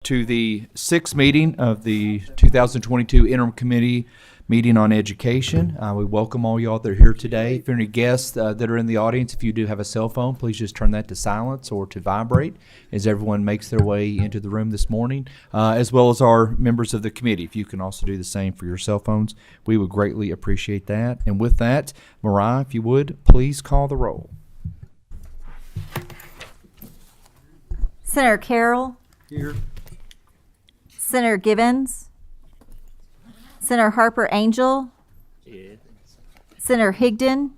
to the sixth meeting of the 2022 Interim Committee meeting on education. We welcome all y'all that are here today. If there are any guests that are in the audience, if you do have a cell phone, please just turn that to silence or to vibrate as everyone makes their way into the room this morning, as well as our members of the committee. If you can also do the same for your cell phones, we would greatly appreciate that. And with that, Mariah, if you would, please call the roll. Senator Carroll. Here. Senator Givens. Senator Harper Angel. Yeah. Senator Higdon.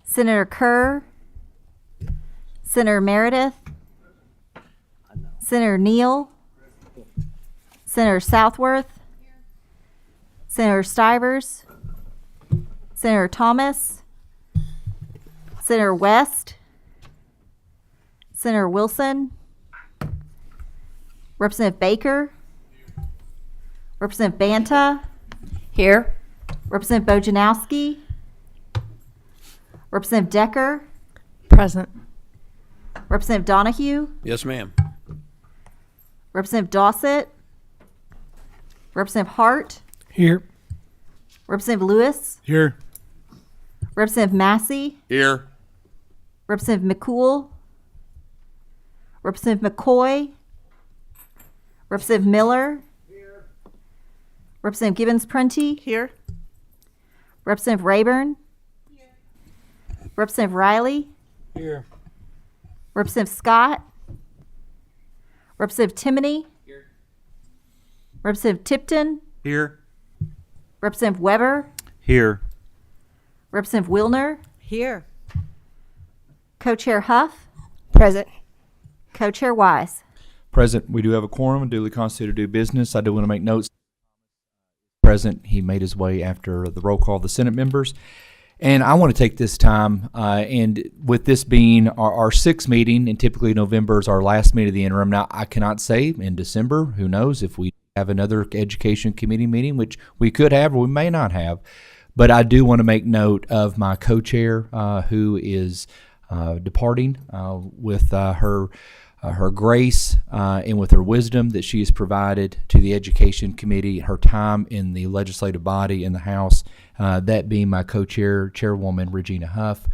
Senator Kerr. Senator Meredith. Senator Neal. Senator Southworth. Senator Stivers. Senator Thomas. Senator West. Senator Wilson. Representative Baker. Representative Banta. Here. Representative Bojanowski. Representative Decker. Present. Representative Donahue. Yes, ma'am. Representative Dossett. Representative Hart. Here. Representative Lewis. Here. Representative Massey. Here. Representative McCool. Representative McCoy. Representative Miller. Here. Representative Gibbons-Prunty. Here. Representative Rayburn. Here. Representative Riley. Here. Representative Scott. Representative Timoney. Here. Representative Tipton. Here. Representative Weber. Here. Representative Wilner. Here. Co-Chair Huff. Present. Co-Chair Wise. Present. We do have a quorum and duly constituted to do business. I do want to make notes. Present. He made his way after the roll call of the Senate members. And I want to take this time, and with this being our sixth meeting, and typically November is our last meeting of the interim. Now, I cannot say in December, who knows if we have another education committee meeting, which we could have or we may not have. But I do want to make note of my co-chair who is departing with her grace and with her wisdom that she has provided to the Education Committee, her time in the legislative body in the House, that being my co-chair, Chairwoman Regina Huff.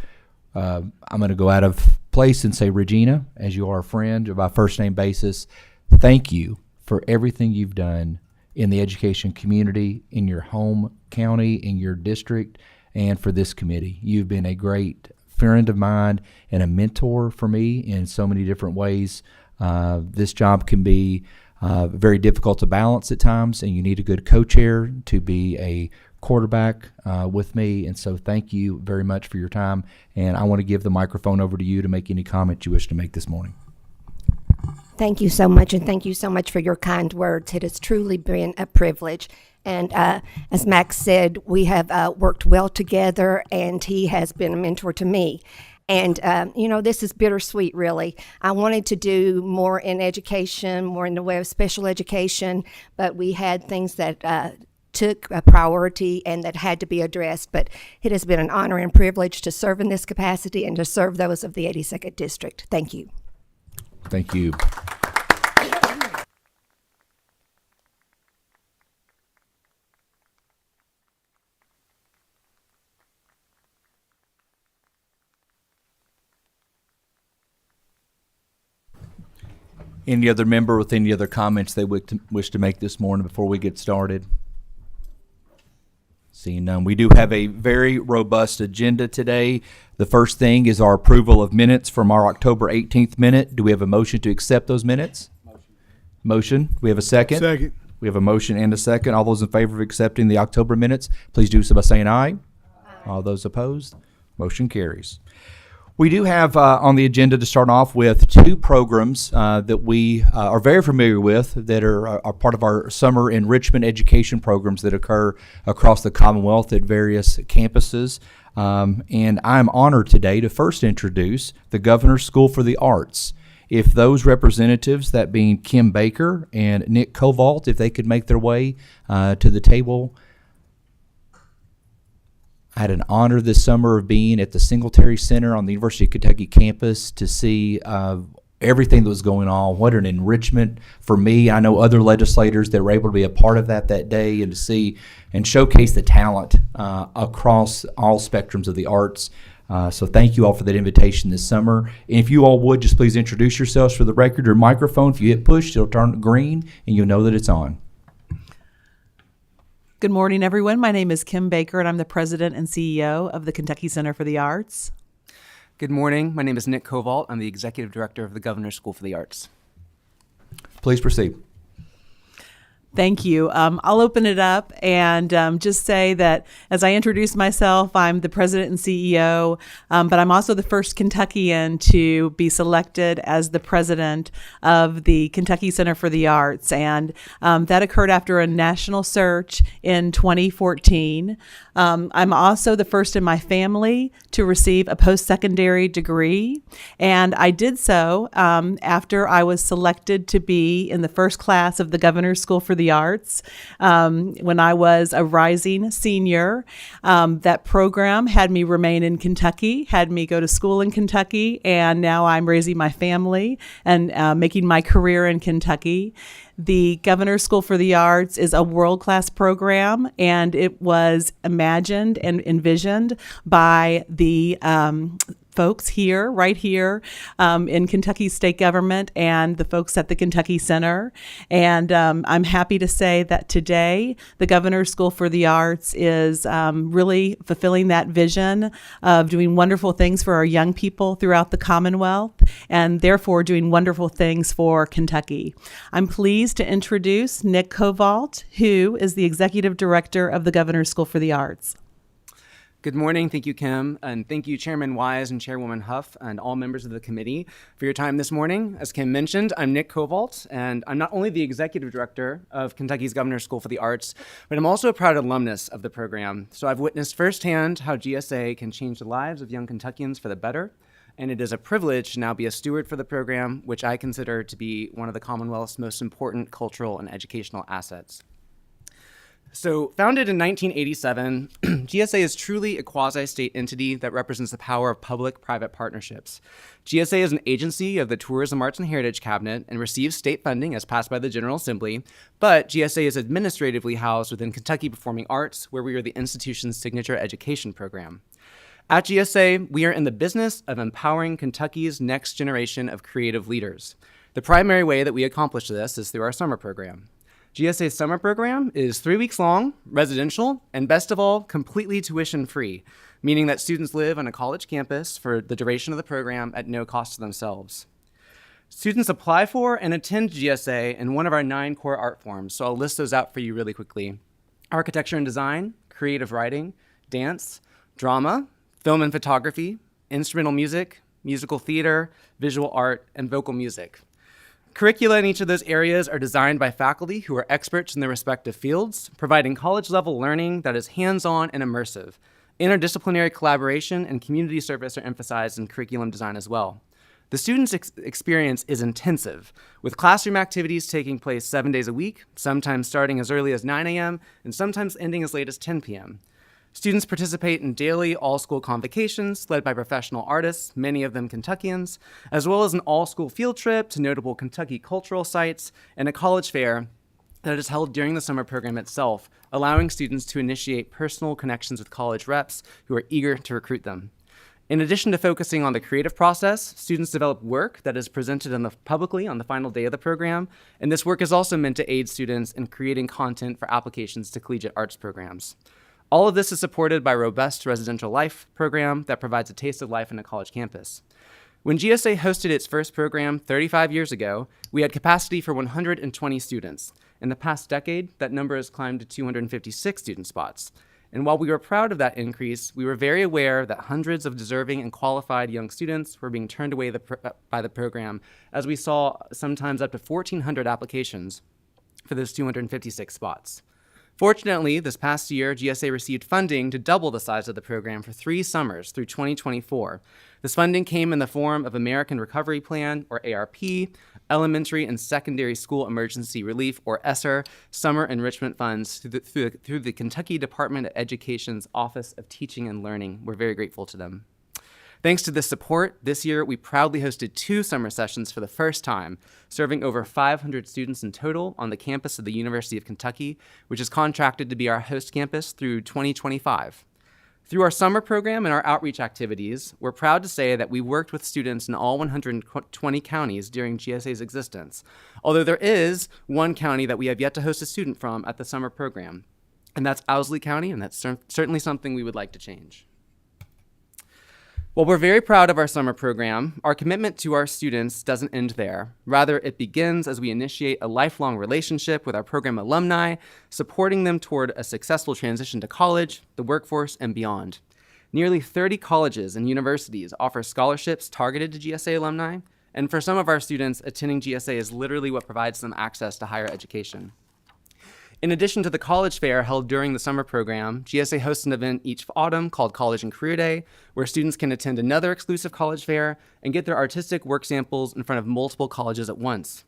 I'm going to go out of place and say, Regina, as you are a friend by first name basis, thank you for everything you've done in the education community, in your home county, in your district, and for this committee. You've been a great friend of mine and a mentor for me in so many different ways. This job can be very difficult to balance at times, and you need a good co-chair to be a quarterback with me. And so thank you very much for your time. And I want to give the microphone over to you to make any comments you wish to make this morning. Thank you so much, and thank you so much for your kind words. It has truly been a privilege. And as Max said, we have worked well together, and he has been a mentor to me. And, this is bittersweet, really. I wanted to do more in education, more in the way of special education, but we had things that took a priority and that had to be addressed. But it has been an honor and privilege to serve in this capacity and to serve those of the 82nd District. Thank you. Thank you. Any other member with any other comments they wish to make this morning before we get started? Seeing none, we do have a very robust agenda today. The first thing is our approval of minutes from our October 18th minute. Do we have a motion to accept those minutes? Motion. We have a second? Second. We have a motion and a second. All those in favor of accepting the October minutes, please do so by saying aye. All those opposed, motion carries. We do have on the agenda to start off with two programs that we are very familiar with that are part of our summer enrichment education programs that occur across the Commonwealth at various campuses. And I'm honored today to first introduce the Governor's School for the Arts. If those representatives, that being Kim Baker and Nick Kovalt, if they could make their way to the table. I had an honor this summer of being at the Singletary Center on the University of Kentucky campus to see everything that was going on. What an enrichment for me. I know other legislators that were able to be a part of that day and to see and showcase the talent across all spectrums of the arts. So thank you all for that invitation this summer. And if you all would, just please introduce yourselves for the record. Your microphone, if you hit push, it'll turn green and you'll know that it's on. Good morning, everyone. My name is Kim Baker, and I'm the president and CEO of the Kentucky Center for the Arts. Good morning. My name is Nick Kovalt. I'm the executive director of the Governor's School for the Arts. Please proceed. Thank you. I'll open it up and just say that as I introduce myself, I'm the president and CEO, but I'm also the first Kentuckian to be selected as the president of the Kentucky Center for the Arts. And that occurred after a national search in 2014. I'm also the first in my family to receive a post-secondary degree. And I did so after I was selected to be in the first class of the Governor's School for the Arts when I was a rising senior. That program had me remain in Kentucky, had me go to school in Kentucky, and now I'm raising my family and making my career in Kentucky. The Governor's School for the Arts is a world-class program, and it was imagined and envisioned by the folks here, right here in Kentucky state government and the folks at the Kentucky Center. And I'm happy to say that today the Governor's School for the Arts is really fulfilling that vision of doing wonderful things for our young people throughout the Commonwealth and therefore doing wonderful things for Kentucky. I'm pleased to introduce Nick Kovalt, who is the executive director of the Governor's School for the Arts. Good morning. Thank you, Kim. And thank you, Chairman Wise and Chairwoman Huff and all members of the committee for your time this morning. As Kim mentioned, I'm Nick Kovalt, and I'm not only the executive director of Kentucky's Governor's School for the Arts, but I'm also a proud alumnus of the program. So I've witnessed firsthand how GSA can change the lives of young Kentuckians for the better. And it is a privilege to now be a steward for the program, which I consider to be one of the Commonwealth's most important cultural and educational assets. So, founded in 1987, GSA is truly a quasi-state entity that represents the power of public-private partnerships. GSA is an agency of the Tourism, Arts, and Heritage Cabinet and receives state funding as passed by the General Assembly, but GSA is administratively housed within Kentucky Performing Arts, where we are the institution's signature education program. At GSA, we are in the business of empowering Kentucky's next generation of creative leaders. The primary way that we accomplish this is through our summer program. GSA's summer program is 3 weeks long, residential, and best of all, completely tuition-free, meaning that students live on a college campus for the duration of the program at no cost to themselves. Students apply for and attend GSA in one of our 9 core art forms, so I'll list those out for you really quickly. Architecture and design, creative writing, dance, drama, film and photography, instrumental music, musical theater, visual art, and vocal music. Curricula in each of those areas are designed by faculty who are experts in their respective fields, providing college-level learning that is hands-on and immersive. Interdisciplinary collaboration and community service are emphasized in curriculum design as well. The students' experience is intensive, with classroom activities taking place 7 days a week, sometimes starting as early as 9 a.m. and sometimes ending as late as 10 p.m. Students participate in daily all-school convocations led by professional artists, many of them Kentuckians, as well as an all-school field trip to notable Kentucky cultural sites and a college fair that is held during the summer program itself, allowing students to initiate personal connections with college reps who are eager to recruit them. In addition to focusing on the creative process, students develop work that is presented publicly on the final day of the program, and this work is also meant to aid students in creating content for applications to collegiate arts programs. All of this is supported by a robust residential life program that provides a taste of life in a college campus. When GSA hosted its first program 35 years ago, we had capacity for 120 students. In the past decade, that number has climbed to 256 student spots. And while we were proud of that increase, we were very aware that hundreds of deserving and qualified young students were being turned away by the program, as we saw sometimes up to 1,400 applications for those 256 spots. Fortunately, this past year, GSA received funding to double the size of the program for 3 summers through 2024. This funding came in the form of American Recovery Plan, or ARP, Elementary and Secondary School Emergency Relief, or ESSER, Summer Enrichment Funds through the Kentucky Department of Education's Office of Teaching and Learning. We're very grateful to them. Thanks to this support, this year we proudly hosted 2 summer sessions for the first time, serving over 500 students in total on the campus of the University of Kentucky, which is contracted to be our host campus through 2025. Through our summer program and our outreach activities, we're proud to say that we worked with students in all 120 counties during GSA's existence, although there is one county that we have yet to host a student from at the summer program, and that's Owsley County, and that's certainly something we would like to change. While we're very proud of our summer program, our commitment to our students doesn't end there. Rather, it begins as we initiate a lifelong relationship with our program alumni, supporting them toward a successful transition to college, the workforce, and beyond. Nearly 30 colleges and universities offer scholarships targeted to GSA alumni, and for some of our students, attending GSA is literally what provides them access to higher education. In addition to the college fair held during the summer program, GSA hosts an event each autumn called College and Career Day, where students can attend another exclusive college fair and get their artistic work samples in front of multiple colleges at once.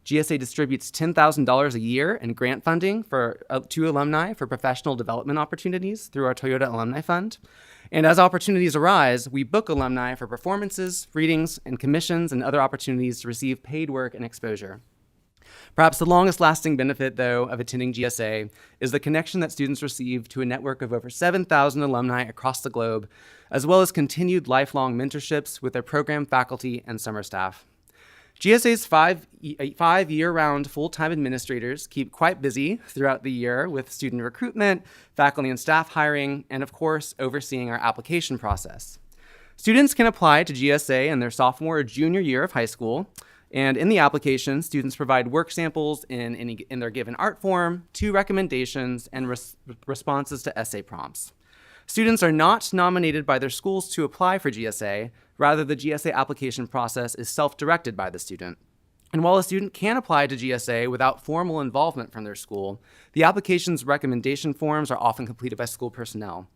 GSA distributes $10,000 a year in grant funding to alumni for professional development opportunities through our Toyota Alumni Fund. And as opportunities arise, we book alumni for performances, readings, and commissions and other opportunities to receive paid work and exposure. Perhaps the longest lasting benefit, though, of attending GSA is the connection that students receive to a network of over 7,000 alumni across the globe, as well as continued lifelong mentorships with their program faculty and summer staff. GSA's five year-round full-time administrators keep quite busy throughout the year with student recruitment, faculty and staff hiring, and of course, overseeing our application process. Students can apply to GSA in their sophomore or junior year of high school. And in the application, students provide work samples in their given art form, 2 recommendations, and responses to essay prompts. Students are not nominated by their schools to apply for GSA. Rather, the GSA application process is self-directed by the student. And while a student can apply to GSA without formal involvement from their school, the application's recommendation forms are often completed by school personnel.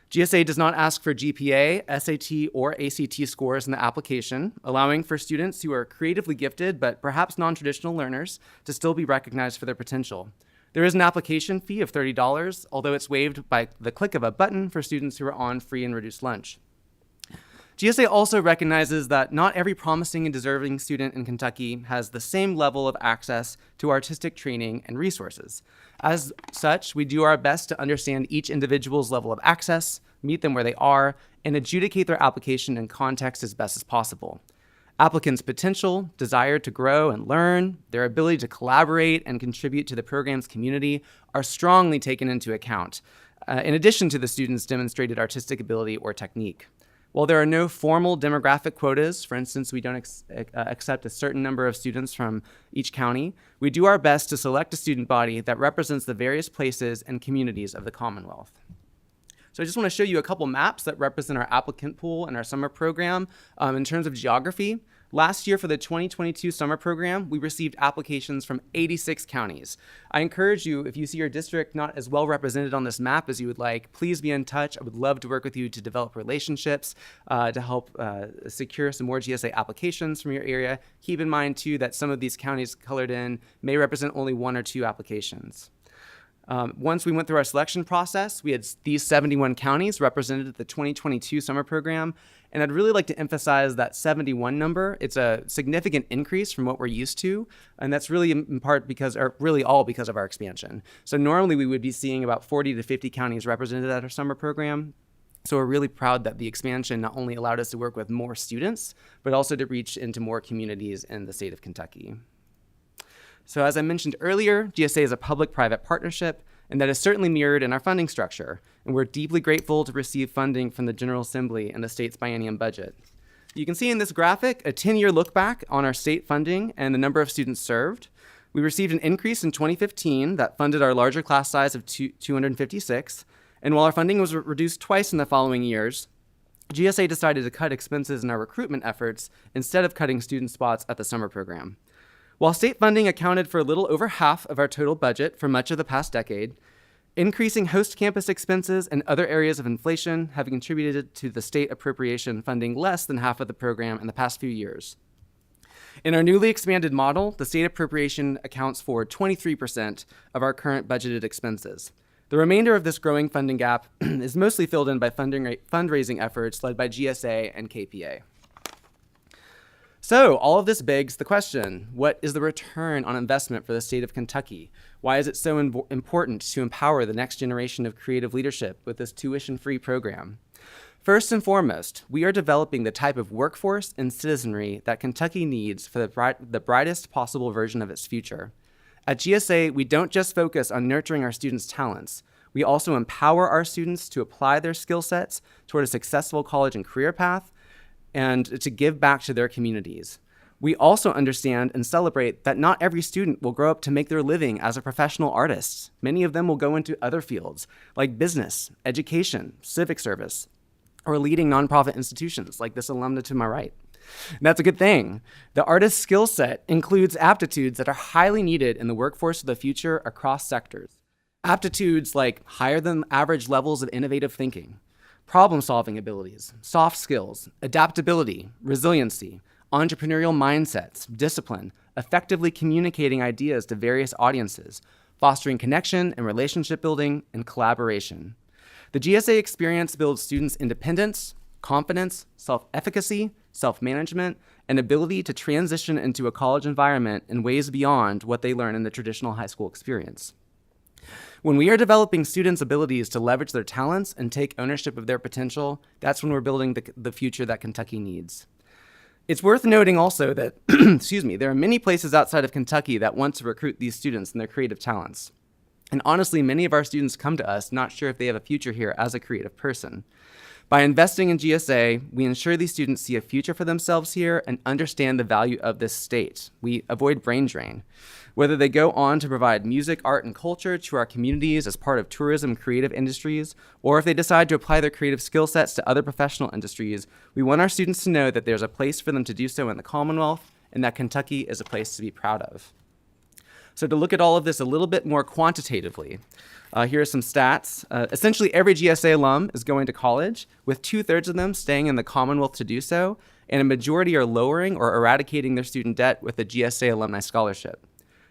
GSA does not ask for GPA, SAT, or ACT scores in the application, allowing for students who are creatively gifted but perhaps non-traditional learners to still be recognized for their potential. There is an application fee of $30, although it's waived by the click of a button for students who are on free and reduced lunch. GSA also recognizes that not every promising and deserving student in Kentucky has the same level of access to artistic training and resources. As such, we do our best to understand each individual's level of access, meet them where they are, and adjudicate their application in context as best as possible. Applicants' potential, desire to grow and learn, their ability to collaborate and contribute to the program's community are strongly taken into account, in addition to the student's demonstrated artistic ability or technique. While there are no formal demographic quotas, for instance, we don't accept a certain number of students from each county, we do our best to select a student body that represents the various places and communities of the Commonwealth. So I just want to show you a couple maps that represent our applicant pool and our summer program in terms of geography. Last year for the 2022 summer program, we received applications from 86 counties. I encourage you, if you see your district not as well represented on this map as you would like, please be in touch. I would love to work with you to develop relationships to help secure some more GSA applications from your area. Keep in mind too that some of these counties colored in may represent only 1 or 2 applications. Once we went through our selection process, we had these 71 counties represented at the 2022 summer program. And I'd really like to emphasize that 71 number. It's a significant increase from what we're used to. And that's really in part because, or really all because of our expansion. So normally we would be seeing about 40 to 50 counties represented at our summer program. So we're really proud that the expansion not only allowed us to work with more students, but also to reach into more communities in the state of Kentucky. So as I mentioned earlier, GSA is a public-private partnership, and that is certainly mirrored in our funding structure. And we're deeply grateful to receive funding from the General Assembly and the state's biennium budget. You can see in this graphic a 10-year look back on our state funding and the number of students served. We received an increase in 2015 that funded our larger class size of 256. And while our funding was reduced twice in the following years, GSA decided to cut expenses in our recruitment efforts instead of cutting student spots at the summer program. While state funding accounted for a little over half of our total budget for much of the past decade, increasing host campus expenses and other areas of inflation have contributed to the state appropriation funding less than half of the program in the past few years. In our newly expanded model, the state appropriation accounts for 23% of our current budgeted expenses. The remainder of this growing funding gap is mostly filled in by fundraising efforts led by GSA and KPA. So all of this begs the question, what is the return on investment for the state of Kentucky? Why is it so important to empower the next generation of creative leadership with this tuition-free program? First and foremost, we are developing the type of workforce and citizenry that Kentucky needs for the brightest possible version of its future. At GSA, we don't just focus on nurturing our students' talents. We also empower our students to apply their skill sets toward a successful college and career path and to give back to their communities. We also understand and celebrate that not every student will grow up to make their living as a professional artist. Many of them will go into other fields like business, education, civic service, or leading nonprofit institutions like this alumna to my right. And that's a good thing. The artist's skill set includes aptitudes that are highly needed in the workforce of the future across sectors. Aptitudes like higher than average levels of innovative thinking, problem-solving abilities, soft skills, adaptability, resiliency, entrepreneurial mindsets, discipline, effectively communicating ideas to various audiences, fostering connection and relationship building, and collaboration. The GSA experience builds students' independence, confidence, self-efficacy, self-management, and ability to transition into a college environment in ways beyond what they learn in the traditional high school experience. When we are developing students' abilities to leverage their talents and take ownership of their potential, that's when we're building the future that Kentucky needs. It's worth noting also that, there are many places outside of Kentucky that want to recruit these students and their creative talents. And honestly, many of our students come to us not sure if they have a future here as a creative person. By investing in GSA, we ensure these students see a future for themselves here and understand the value of this state. We avoid brain drain. Whether they go on to provide music, art, and culture to our communities as part of tourism creative industries, or if they decide to apply their creative skill sets to other professional industries, we want our students to know that there's a place for them to do so in the Commonwealth and that Kentucky is a place to be proud of. So to look at all of this a little bit more quantitatively, here are some stats. Essentially, every GSA alum is going to college, with 2/3 of them staying in the Commonwealth to do so, and a majority are lowering or eradicating their student debt with a GSA alumni scholarship.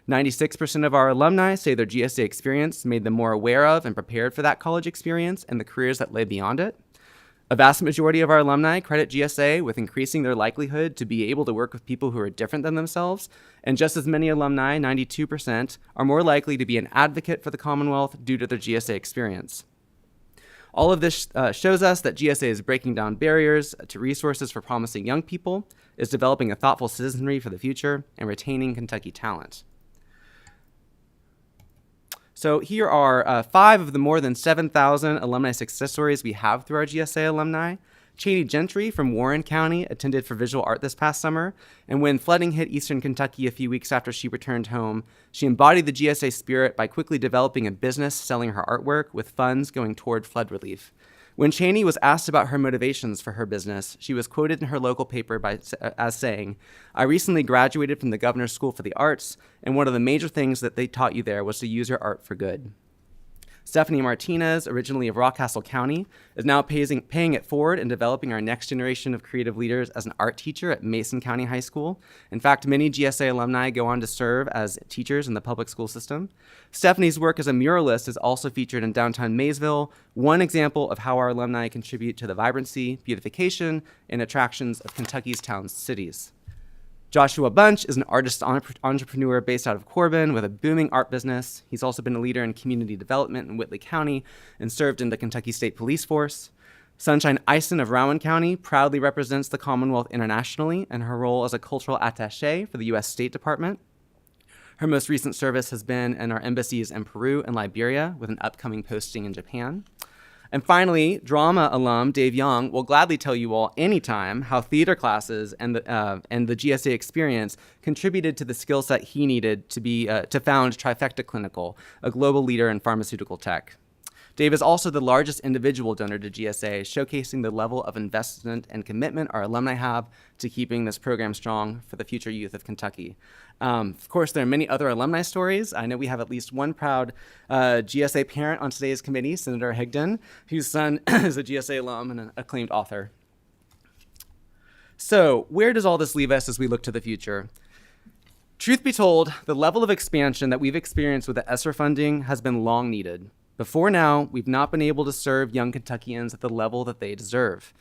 96% of our alumni say their GSA experience made them more aware of and prepared for that college experience and the careers that lay beyond it. A vast majority of our alumni credit GSA with increasing their likelihood to be able to work with people who are different than themselves, and just as many alumni, 92%, are more likely to be an advocate for the Commonwealth due to their GSA experience. All of this shows us that GSA is breaking down barriers to resources for promising young people, is developing a thoughtful citizenry for the future, and retaining Kentucky talent. So here are 5 of the more than 7,000 alumni success stories we have through our GSA alumni. Cheney Gentry from Warren County attended for visual art this past summer, and when flooding hit eastern Kentucky a few weeks after she returned home, she embodied the GSA spirit by quickly developing a business selling her artwork with funds going toward flood relief. When Cheney was asked about her motivations for her business, she was quoted in her local paper as saying, "I recently graduated from the Governor's School for the Arts, and one of the major things that they taught you there was to use your art for good." Stephanie Martinez, originally of Rockcastle County, is now paying it forward and developing our next generation of creative leaders as an art teacher at Mason County High School. In fact, many GSA alumni go on to serve as teachers in the public school system. Stephanie's work as a muralist is also featured in downtown Maysville, one example of how our alumni contribute to the vibrancy, beautification, and attractions of Kentucky's towns and cities. Joshua Bunch is an artist entrepreneur based out of Corbin with a booming art business. He's also been a leader in community development in Whitley County and served in the Kentucky State Police Force. Sunshine Eisen of Rowan County proudly represents the Commonwealth internationally in her role as a cultural attaché for the U.S. State Department. Her most recent service has been in our embassies in Peru and Liberia, with an upcoming posting in Japan. And finally, drama alum Dave Young will gladly tell you all anytime how theater classes and the GSA experience contributed to the skill set he needed to found Trifecta Clinical, a global leader in pharmaceutical tech. Dave is also the largest individual donor to GSA, showcasing the level of investment and commitment our alumni have to keeping this program strong for the future youth of Kentucky. Of course, there are many other alumni stories. I know we have at least one proud GSA parent on today's committee, Senator Higdon, whose son is a GSA alum and an acclaimed author. So where does all this leave us as we look to the future? Truth be told, the level of expansion that we've experienced with the ESSER funding has been long needed. Before now, we've not been able to serve young Kentuckians at the level that they deserve.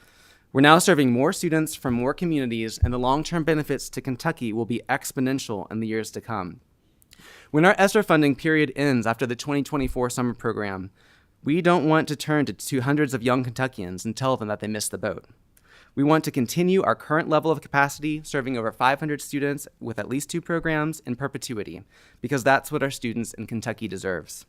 We're now serving more students from more communities, and the long-term benefits to Kentucky will be exponential in the years to come. When our ESSER funding period ends after the 2024 summer program, we don't want to turn to hundreds of young Kentuckians and tell them that they missed the boat. We want to continue our current level of capacity, serving over 500 students with at least 2 programs in perpetuity, because that's what our students in Kentucky deserves.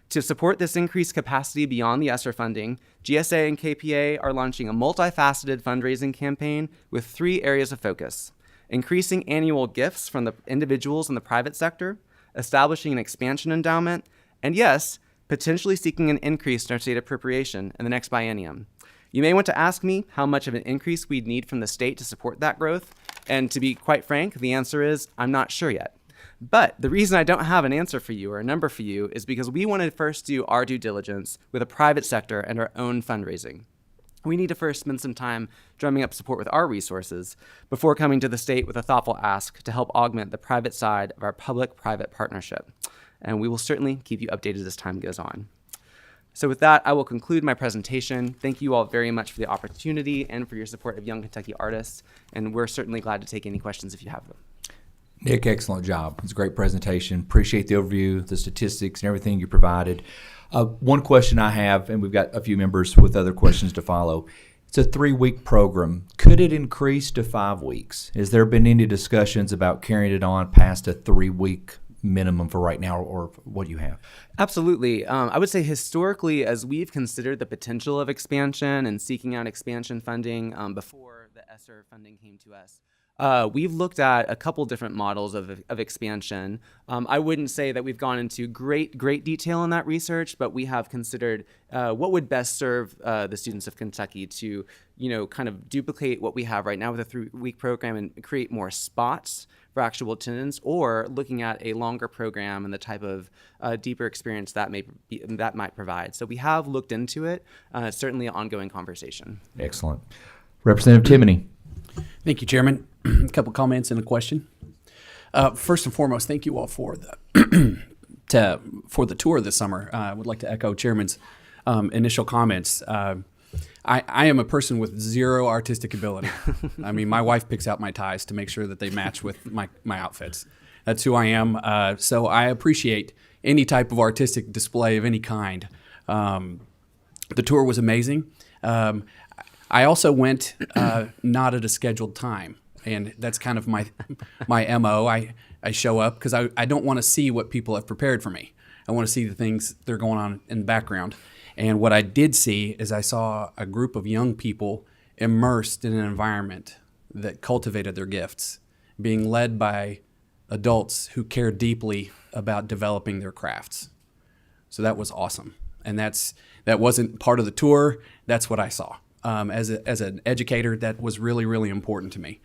To support this increased capacity beyond the ESSER funding, GSA and KPA are launching a multifaceted fundraising campaign with 3 areas of focus: increasing annual gifts from the individuals in the private sector, establishing an expansion endowment, and yes, potentially seeking an increase in our state appropriation in the next biennium. You may want to ask me how much of an increase we'd need from the state to support that growth, and to be quite frank, the answer is I'm not sure yet. But the reason I don't have an answer for you or a number for you is because we want to first do our due diligence with the private sector and our own fundraising. We need to first spend some time drumming up support with our resources before coming to the state with a thoughtful ask to help augment the private side of our public-private partnership. And we will certainly keep you updated as time goes on. So with that, I will conclude my presentation. Thank you all very much for the opportunity and for your support of Young Kentucky artists. And we're certainly glad to take any questions if you have them. Nick, excellent job. It's a great presentation. Appreciate the overview, the statistics, and everything you provided. One question I have, and we've got a few members with other questions to follow. It's a 3-week program. Could it increase to 5 weeks? Has there been any discussions about carrying it on past a 3-week minimum for right now, or what you have? Absolutely. I would say historically, as we've considered the potential of expansion and seeking out expansion funding before the ESSER funding came to us, we've looked at a couple different models of expansion. I wouldn't say that we've gone into great detail in that research, but we have considered what would best serve the students of Kentucky to, kind of duplicate what we have right now with a 3-week program and create more spots for actual attendance, or looking at a longer program and the type of deeper experience that might provide. So we have looked into it. It's certainly an ongoing conversation. Excellent. Representative Timoney. Thank you, Chairman. A couple comments and a question. First and foremost, thank you all for the for the tour this summer. I would like to echo Chairman's initial comments. I am a person with zero artistic ability. I mean, my wife picks out my ties to make sure that they match with my outfits. That's who I am. So I appreciate any type of artistic display of any kind. The tour was amazing. I also went not at a scheduled time, and that's kind of my MO. I show up because I don't want to see what people have prepared for me. I want to see the things that are going on in the background. And what I did see is I saw a group of young people immersed in an environment that cultivated their gifts, being led by adults who care deeply about developing their crafts. So that was awesome. And that wasn't part of the tour. That's what I saw. As an educator, that was really, really important to me.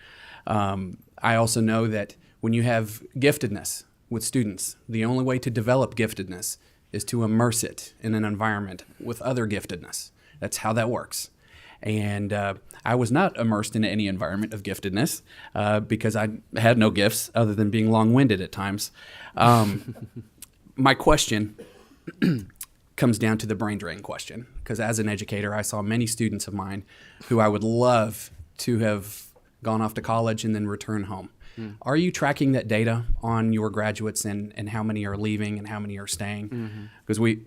I also know that when you have giftedness with students, the only way to develop giftedness is to immerse it in an environment with other giftedness. That's how that works. And I was not immersed in any environment of giftedness because I had no gifts other than being long-winded at times. My question comes down to the brain drain question, because as an educator, I saw many students of mine who I would love to have gone off to college and then return home. Are you tracking that data on your graduates and how many are leaving and how many are staying? Because we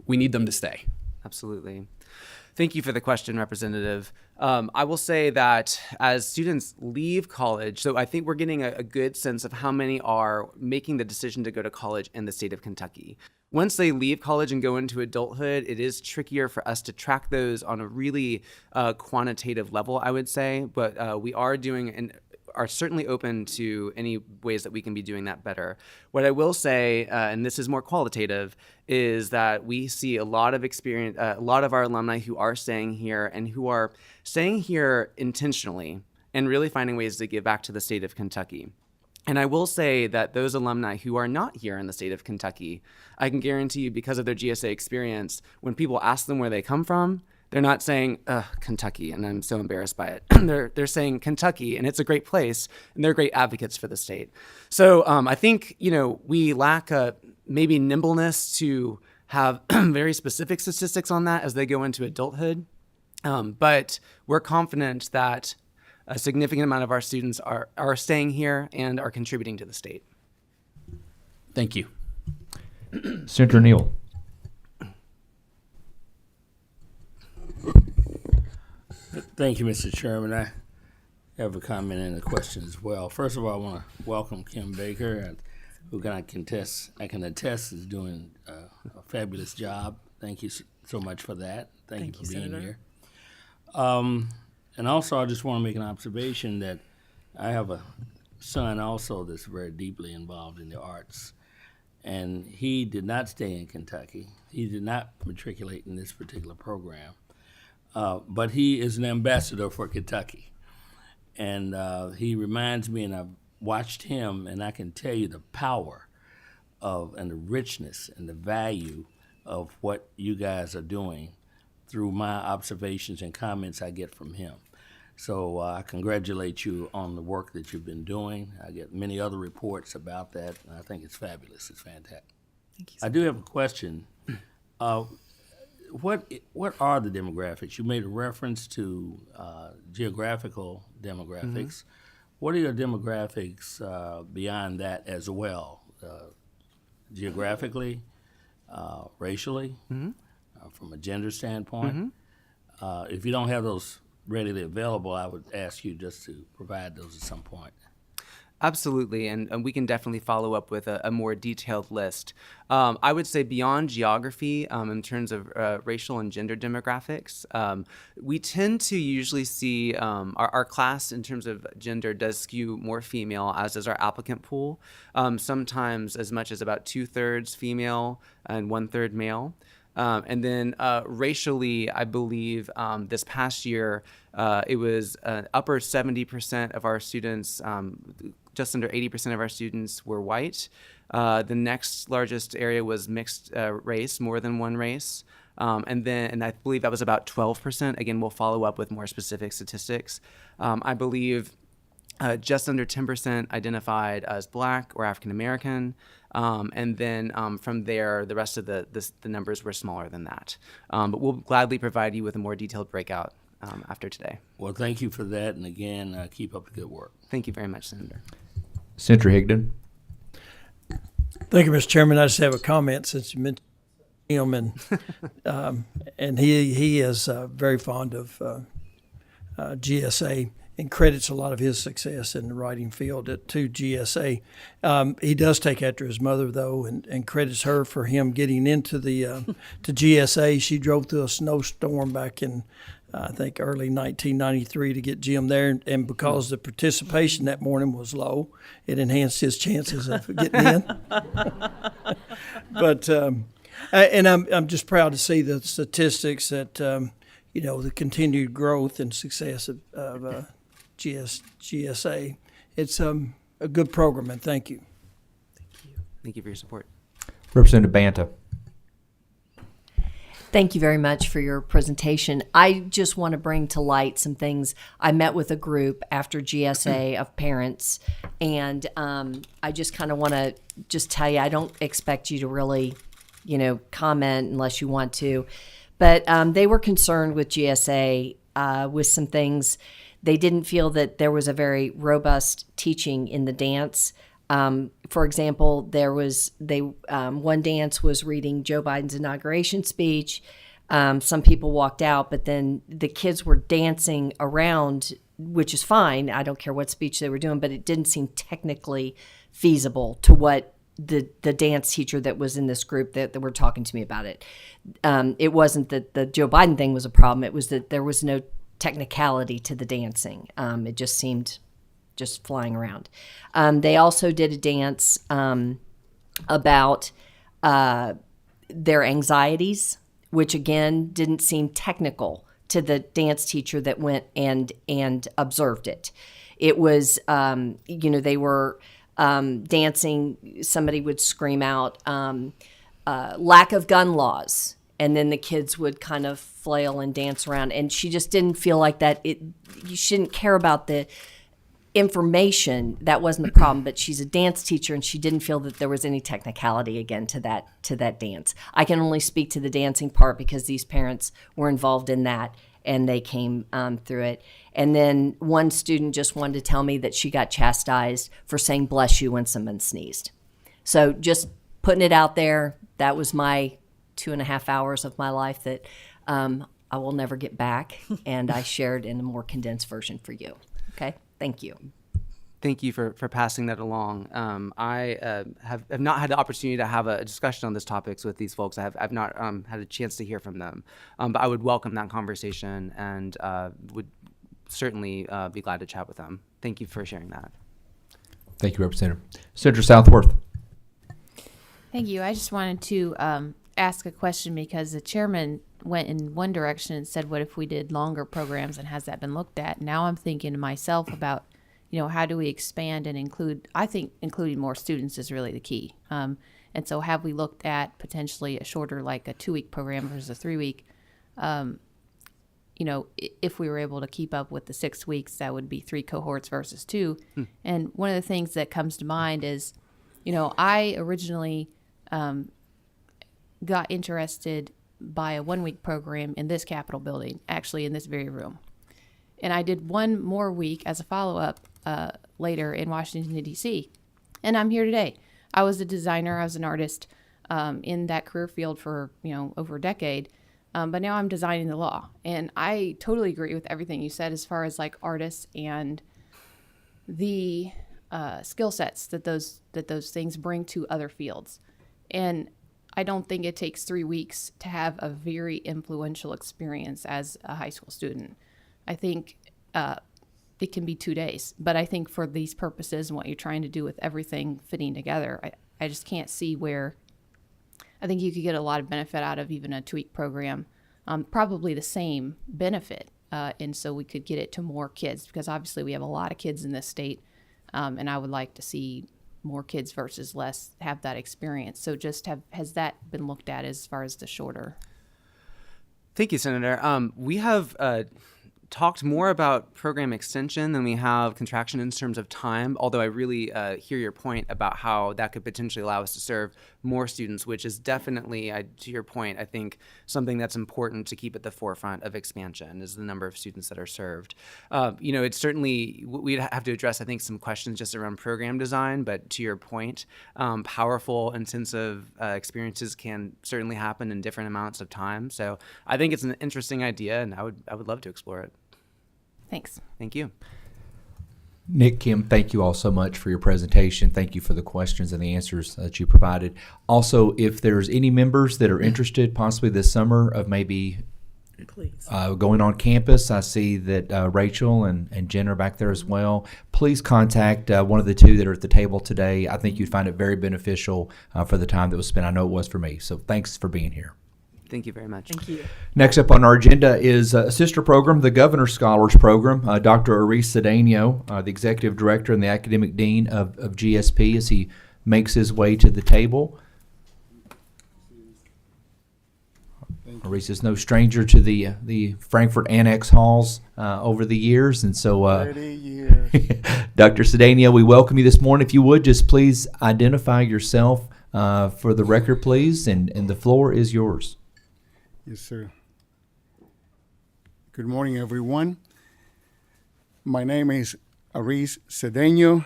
need them to stay. Absolutely. Thank you for the question, Representative. I will say that as students leave college, so I think we're getting a good sense of how many are making the decision to go to college in the state of Kentucky. Once they leave college and go into adulthood, it is trickier for us to track those on a really quantitative level, I would say. But we are doing and are certainly open to any ways that we can be doing that better. What I will say, and this is more qualitative, is that we see a lot of experience, a lot of our alumni who are staying here and who are staying here intentionally and really finding ways to give back to the state of Kentucky. And I will say that those alumni who are not here in the state of Kentucky, I can guarantee you, because of their GSA experience, when people ask them where they come from, they're not saying, Kentucky, and I'm so embarrassed by it. They're saying Kentucky, and it's a great place, and they're great advocates for the state. So I think, we lack maybe nimbleness to have very specific statistics on that as they go into adulthood. But we're confident that a significant amount of our students are staying here and are contributing to the state. Thank you. Senator Neal. Thank you, Mr. Chairman. I have a comment and a question as well. First of all, I want to welcome Kim Baker, who I can attest is doing a fabulous job. Thank you so much for that. Thank you for being Senator. here. And also, I just want to make an observation that I have a son also that's very deeply involved in the arts. And he did not stay in Kentucky. He did not matriculate in this particular program. But he is an ambassador for Kentucky. And he reminds me, and I've watched him, and I can tell you the power of and the richness and the value of what you guys are doing through my observations and comments I get from him. So I congratulate you on the work that you've been doing. I get many other reports about that, and I think it's fabulous. It's fantastic. Thank you. I do have a question. What are the demographics? You made a reference to geographical demographics. What are your demographics beyond that as well? Geographically, racially, from a gender standpoint? If you don't have those readily available, I would ask you just to provide those at some point. Absolutely, and we can definitely follow up with a more detailed list. I would say beyond geography, in terms of racial and gender demographics, we tend to usually see our class in terms of gender does skew more female, as does our applicant pool. Sometimes as much as about 2/3 female and 1/3 male. And then racially, I believe this past year, it was upper 70% of our students, just under 80% of our students were white. The next largest area was mixed race, more than one race. And I believe that was about 12%. Again, we'll follow up with more specific statistics. I believe just under 10% identified as Black or African American. And then from there, the rest of the numbers were smaller than that. But we'll gladly provide you with a more detailed breakout after today. Well, thank you for that, and again, keep up the good work. Thank you very much, Senator. Senator Higdon. Thank you, Mr. Chairman. I just have a comment since you mentioned him, and he is very fond of GSA and credits a lot of his success in the writing field to GSA. He does take after his mother, though, and credits her for him getting into the to GSA. She drove through a snowstorm back in, I think, early 1993 to get Jim there, and because the participation that morning was low, it enhanced his chances of getting in. But and I'm just proud to see the statistics that the continued growth and success of GSA. It's a good program, and thank you. Thank you for your support. Representative Banta. Thank you very much for your presentation. I just want to bring to light some things. I met with a group after GSA of parents, and I just kind of want to just tell you, I don't expect you to really, comment unless you want to, but they were concerned with GSA with some things. They didn't feel that there was a very robust teaching in the dance. For example, one dance was reading Joe Biden's inauguration speech. Some people walked out, but then the kids were dancing around, which is fine. I don't care what speech they were doing, but it didn't seem technically feasible to what the dance teacher that was in this group that were talking to me about it. It wasn't that the Joe Biden thing was a problem. It was that there was no technicality to the dancing. It just seemed just flying around. They also did a dance about their anxieties, which again didn't seem technical to the dance teacher that went and observed it. It was, they were dancing. Somebody would scream out, lack of gun laws. And then the kids would kind of flail and dance around. And she just didn't feel like that. You shouldn't care about information, that wasn't the problem, but she's a dance teacher and she didn't feel that there was any technicality again to that dance. I can only speak to the dancing part because these parents were involved in that and they came through it. And then one student just wanted to tell me that she got chastised for saying bless you when someone sneezed. So just putting it out there, that was my 2.5 hours of my life that I will never get back, and I shared in a more condensed version for you. Okay? Thank you. Thank you for passing that along. I have not had the opportunity to have a discussion on these topics with these folks. I've not had a chance to hear from them, but I would welcome that conversation and would certainly be glad to chat with them. Thank you for sharing that. Thank you, Representative. Senator Southworth. Thank you. I just wanted to ask a question because the chairman went in one direction and said, what if we did longer programs, and has that been looked at? Now I'm thinking to myself about, how do we expand and include, I think including more students is really the key. And so have we looked at potentially a shorter, like a 2-week program versus a 3-week? If we were able to keep up with the 6 weeks, that would be 3 cohorts versus 2. And one of the things that comes to mind is, I originally got interested by a 1-week program in this Capitol building, actually in this very room. And I did 1 more week as a follow-up later in Washington, D.C. And I'm here today. I was a designer, I was an artist in that career field for, over a decade. But now I'm designing the law. And I totally agree with everything you said as far as like artists and the skill sets that those things bring to other fields. And I don't think it takes 3 weeks to have a very influential experience as a high school student. I think it can be 2 days. But I think for these purposes and what you're trying to do with everything fitting together, I just can't see where I think you could get a lot of benefit out of even a 2-week program, probably the same benefit. And so we could get it to more kids because obviously we have a lot of kids in this state. And I would like to see more kids versus less have that experience. So has that been looked at as far as the shorter? Thank you, Senator. We have talked more about program extension than we have contraction in terms of time, although I really hear your point about how that could potentially allow us to serve more students, which is definitely, to your point, I think something that's important to keep at the forefront of expansion is the number of students that are served. It's certainly, we'd have to address, I think, some questions just around program design, but to your point, powerful, intensive experiences can certainly happen in different amounts of time. So I think it's an interesting idea, and I would love to explore it. Thanks. Thank you. Nick, Kim, thank you all so much for your presentation. Thank you for the questions and the answers that you provided. Also, if there's any members that are interested possibly this summer of maybe going on campus, I see that Rachel and Jen are back there as well. Please contact one of the two that are at the table today. I think you'd find it very beneficial for the time that was spent. I know it was for me. So thanks for being here. Thank you very much. Thank you. Next up on our agenda is a sister program, the Governor Scholars Program. Dr. Aris Cedeno, the Executive Director and the Academic Dean of GSP, as he makes his way to the table. Aris is no stranger to the Frankfurt Annex Halls over the years. And so, 30 years. Dr. Cedeno, we welcome you this morning. If you would, just please identify yourself for the record, please, and the floor is yours. Yes, sir. Good morning, everyone. My name is Aris Cedeno.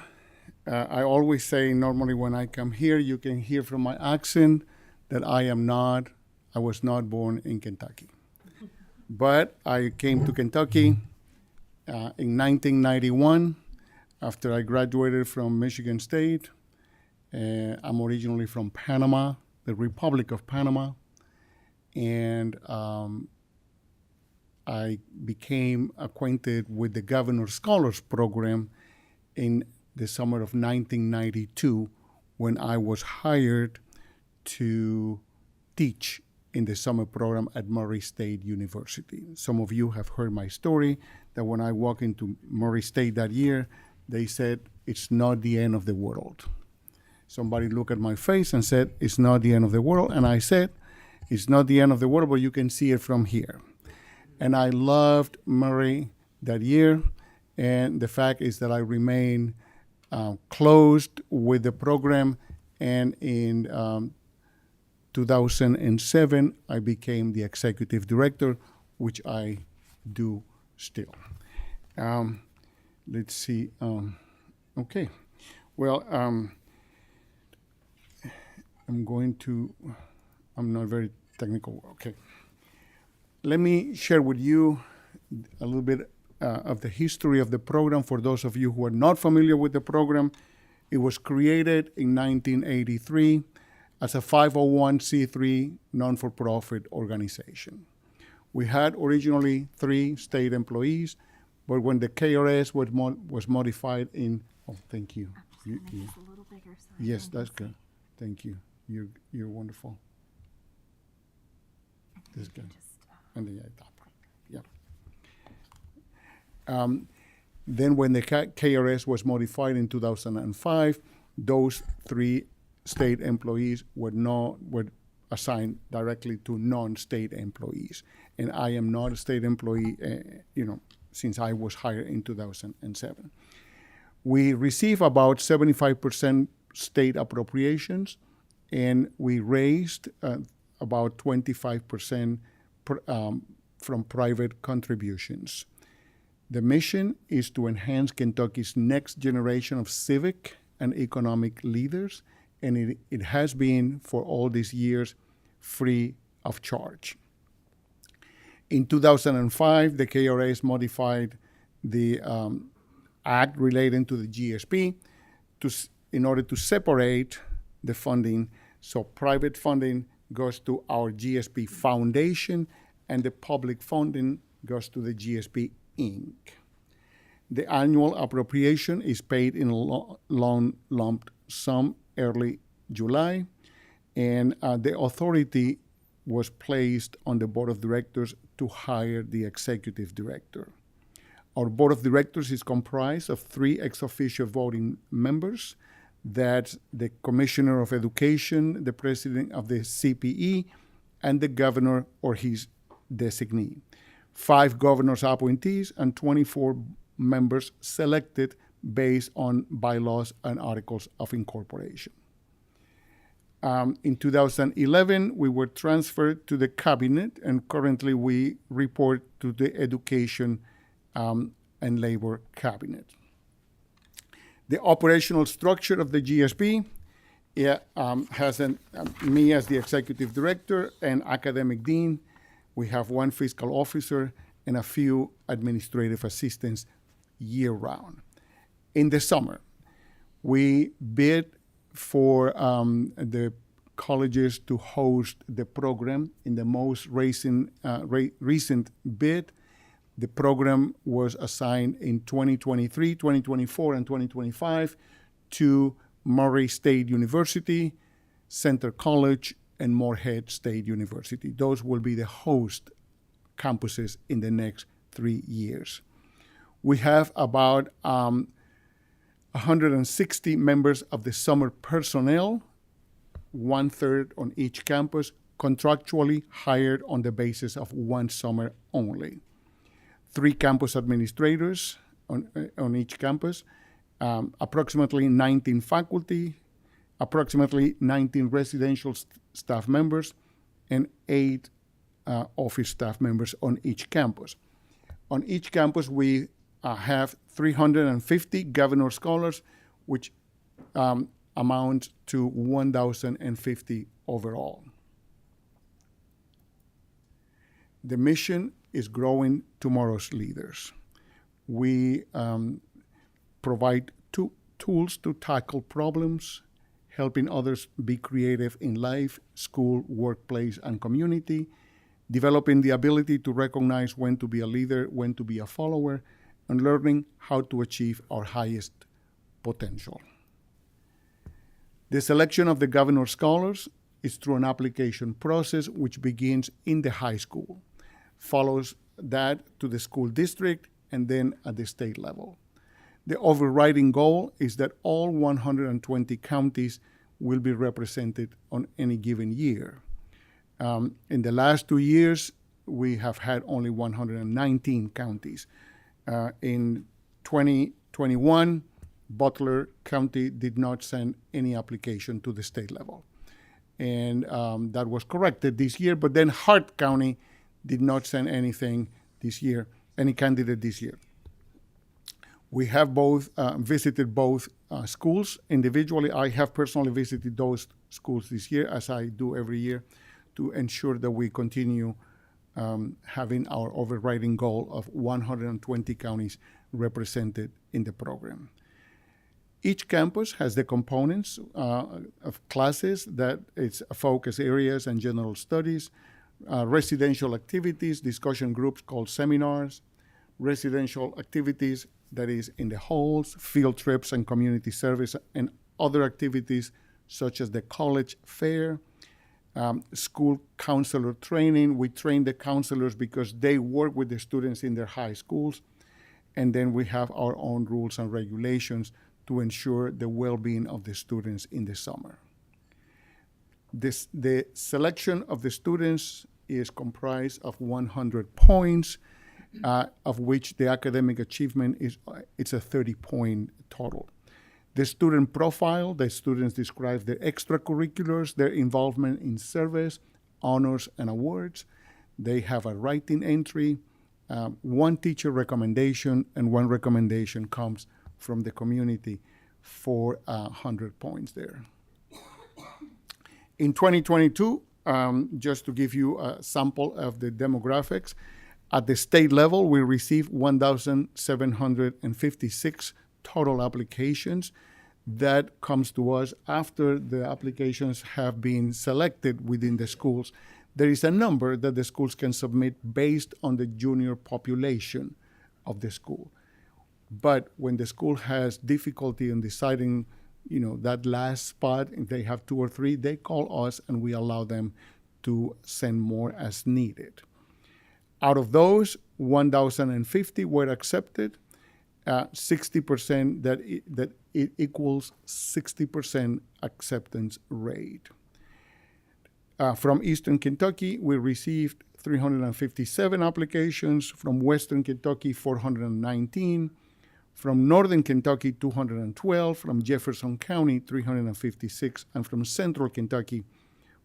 I always say normally when I come here, you can hear from my accent that I was not born in Kentucky. But I came to Kentucky in 1991 after I graduated from Michigan State. I'm originally from Panama, the Republic of Panama. And I became acquainted with the Governor Scholars Program in the summer of 1992 when I was hired to teach in the summer program at Murray State University. Some of you have heard my story that when I walked into Murray State that year, they said, it's not the end of the world. Somebody looked at my face and said, it's not the end of the world. And I said, it's not the end of the world, but you can see it from here. And I loved Murray that year, And the fact is that I remain closed with the program, and in 2007, I became the executive director, which I do still. Let's see. Okay. Well, I'm not very technical. Okay. Let me share with you a little bit of the history of the program for those of you who are not familiar with the program. It was created in 1983 as a 501c3 non-for-profit organization. We had originally 3 state employees, but when the KRS was modified in, thank you. Yes, that's good. Thank you. You're wonderful. That's good. And then top. Yeah. Then when the KRS was modified in 2005, those 3 state employees were assigned directly to non-state employees. And I am not a state employee, since I was hired in 2007. We receive about 75% state appropriations, and we raised about 25% from private contributions. The mission is to enhance Kentucky's next generation of civic and economic leaders, and it has been for all these years free of charge. In 2005, the KRS modified the act relating to the GSP in order to separate the funding. So private funding goes to our GSP Foundation, and the public funding goes to the GSP Inc. The annual appropriation is paid in lump sum early July, and the authority was placed on the board of directors to hire the executive director. Our board of directors is comprised of 3 ex officio voting members. That's the Commissioner of Education, the President of the CPE, and the governor or his designee. 5 governors appointees and 24 members selected based on bylaws and articles of incorporation. In 2011, we were transferred to the cabinet, and currently we report to the Education and Labor Cabinet. The operational structure of the GSP has me as the executive director and academic dean. We have 1 fiscal officer and a few administrative assistants year-round. In the summer, we bid for the colleges to host the program. In the most recent bid, the program was assigned in 2023, 2024, and 2025 to Murray State University, Center College, and Morehead State University. Those will be the host campuses in the next 3 years. We have about 160 members of the summer personnel, 1/3 on each campus, contractually hired on the basis of 1 summer only. 3 campus administrators on each campus, approximately 19 faculty, approximately 19 residential staff members, and 8 office staff members on each campus. On each campus, we have 350 governor scholars, which amounts to 1,050 overall. The mission is growing tomorrow's leaders. We provide tools to tackle problems, helping others be creative in life, school, workplace, and community, developing the ability to recognize when to be a leader, when to be a follower, and learning how to achieve our highest potential. The selection of the governor scholars is through an application process which begins in the high school, follows that to the school district, and then at the state level. The overriding goal is that all 120 counties will be represented on any given year. In the last 2 years, we have had only 119 counties. In 2021, Butler County did not send any application to the state level. And that was corrected this year, but then Hart County did not send anything this year, any candidate this year. We have both visited both schools individually. I have personally visited those schools this year, as I do every year, to ensure that we continue having our overriding goal of 120 counties represented in the program. Each campus has the components of classes that it's focus areas and general studies, residential activities, discussion groups called seminars, residential activities that is in the halls, field trips and community service, and other activities such as the college fair, school counselor training. We train the counselors because they work with the students in their high schools. And then we have our own rules and regulations to ensure the well-being of the students in the summer. The selection of the students is comprised of 100 points, of which the academic achievement it's a 30-point total. The student profile, the students describe their extracurriculars, their involvement in service, honors, and awards. They have a writing entry, one teacher recommendation, and one recommendation comes from the community for 100 points there. In 2022, just to give you a sample of the demographics, at the state level, we received 1,756 total applications. That comes to us after the applications have been selected within the schools. There is a number that the schools can submit based on the junior population of the school. But when the school has difficulty in deciding, that last spot, if they have 2 or 3, they call us and we allow them to send more as needed. Out of those, 1,050 were accepted. 60% that it equals 60% acceptance rate. From Eastern Kentucky, we received 357 applications. From Western Kentucky, 419. From Northern Kentucky, 212. From Jefferson County, 356. And from Central Kentucky,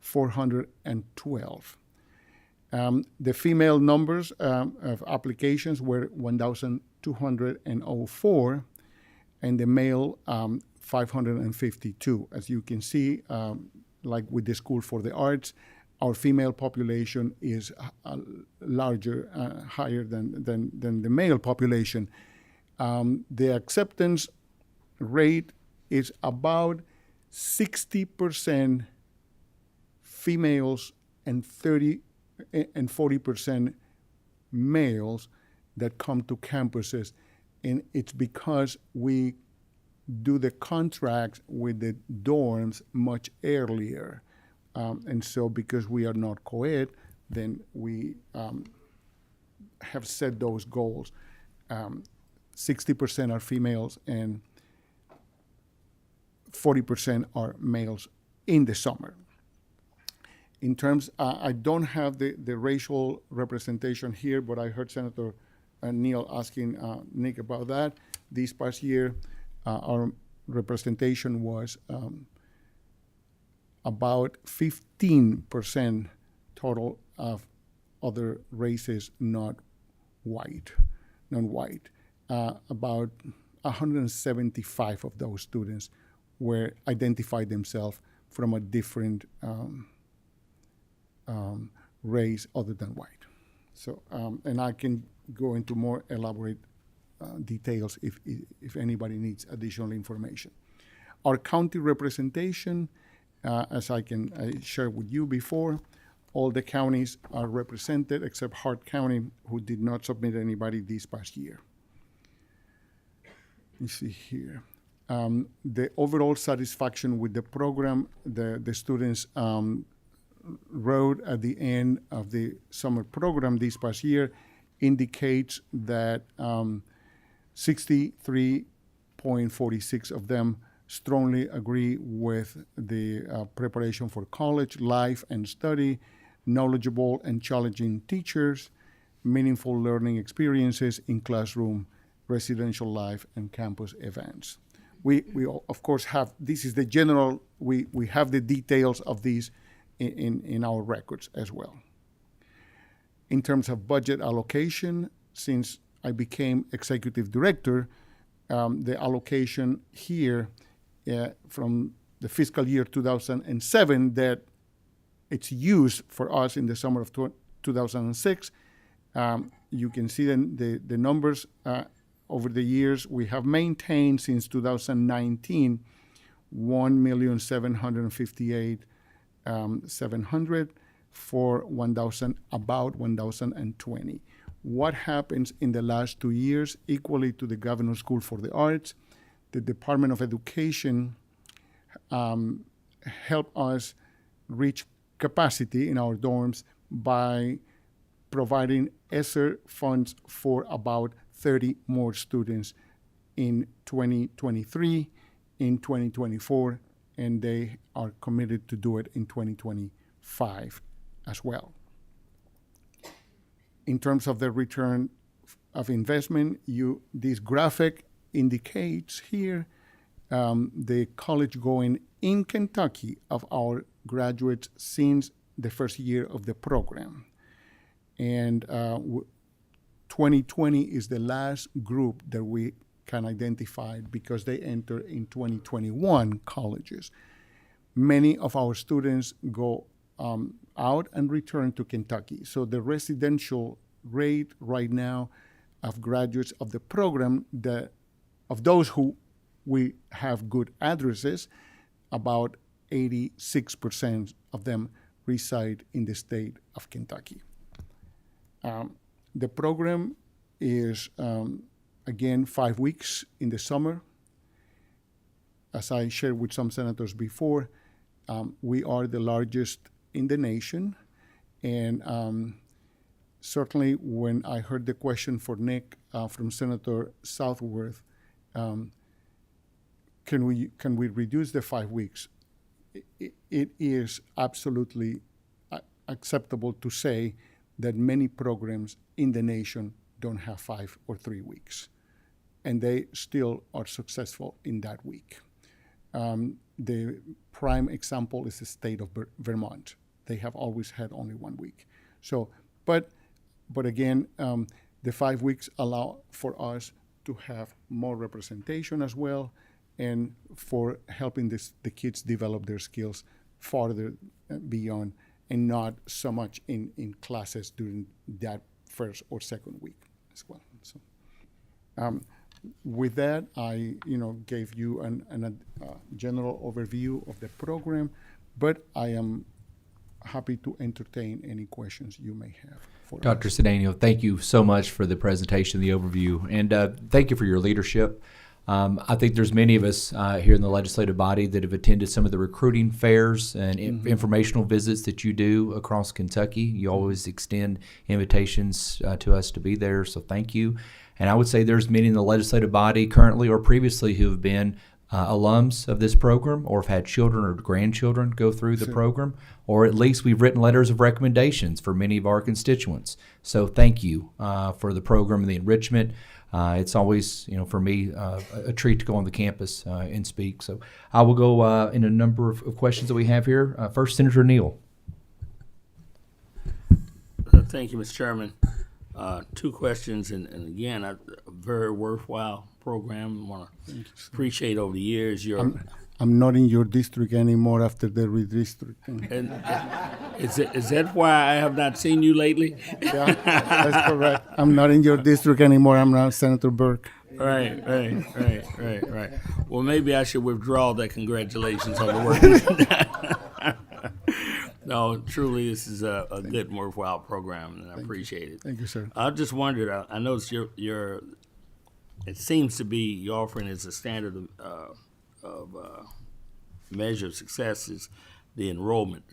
412. The female numbers of applications were 1,204, and the male 552. As you can see, like with the School for the Arts, our female population is larger, higher than the male population. The acceptance rate is about 60% females and 40% males that come to campuses, and it's because we do the contracts with the dorms much earlier. And so because we are not co-ed, then we have set those goals. 60% are females and 40% are males in the summer. In terms, I don't have the racial representation here, but I heard Senator Neal asking Nick about that. This past year, our representation was about 15% total of other races not white, non-white. About 175 of those students were identified themselves from a different race other than white. So, and I can go into more elaborate details if anybody needs additional information. Our county representation, as I shared with you before, all the counties are represented except Hart County, who did not submit anybody this past year. Let me see here. The overall satisfaction with the program, the students wrote at the end of the summer program this past year indicates that 63.46 of them strongly agree with the preparation for college, life and study, knowledgeable and challenging teachers, meaningful learning experiences in classroom residential life, and campus events. We of course have, this is the general, we have the details of these in our records as well. In terms of budget allocation, since I became executive director, the allocation here from the fiscal year 2007 that it's used for us in the summer of 2006, you can see the numbers over the years. We have maintained since 2019 $1,758,700 for about 1,020. What happens in the last 2 years, equally to the Governor's School for the Arts, the Department of Education helped us reach capacity in our dorms by providing ESSER funds for about 30 more students in 2023, in 2024, and they are committed to do it in 2025 as well. In terms of the return of investment, this graphic indicates here the college going in Kentucky of our graduates since the first year of the program. And 2020 is the last group that we can identify because they enter in 2021 colleges. Many of our students go out and return to Kentucky. So the residential rate right now of graduates of the program, of those who we have good addresses, about 86% of them reside in the state of Kentucky. The program is, again, 5 weeks in the summer. As I shared with some senators before, we are the largest in the nation. And certainly when I heard the question for Nick from Senator Southworth, can we reduce the 5 weeks? It is absolutely acceptable to say that many programs in the nation don't have 5 or 3 weeks, and they still are successful in that week. The prime example is the state of Vermont. They have always had only 1 week. So, but again, the 5 weeks allow for us to have more representation as well, and for helping the kids develop their skills farther beyond, and not so much in classes during that first or second week as well. So, with that, I gave you a general overview of the program, but I am happy to entertain any questions you may have. Dr. Cedeno, thank you so much for the presentation, the overview, and thank you for your leadership. I think there's many of us here in the legislative body that have attended some of the recruiting fairs and informational visits that you do across Kentucky. You always extend invitations to us to be there, so thank you. And I would say there's many in the legislative body currently or previously who have been alums of this program or have had children or grandchildren go through the program, or at least we've written letters of recommendations for many of our constituents. So thank you for the program and the enrichment. It's always, for me, a treat to go on the campus and speak. So I will go in a number of questions that we have here. First, Senator Neal. Thank you, Mr. Chairman. 2 questions, and again, a very worthwhile program. I want to appreciate over the years your. I'm not in your district anymore after the redistricting. And is that why I have not seen you lately? Yeah, that's correct. I'm not in your district anymore. I'm now Senator Burke. Right. Well, maybe I should withdraw that congratulations on the work. No, truly, this is a good and worthwhile program, and I appreciate it. Thank you, sir. I just wondered, I noticed your it seems to be your offering is a standard of measure of success is the enrollment,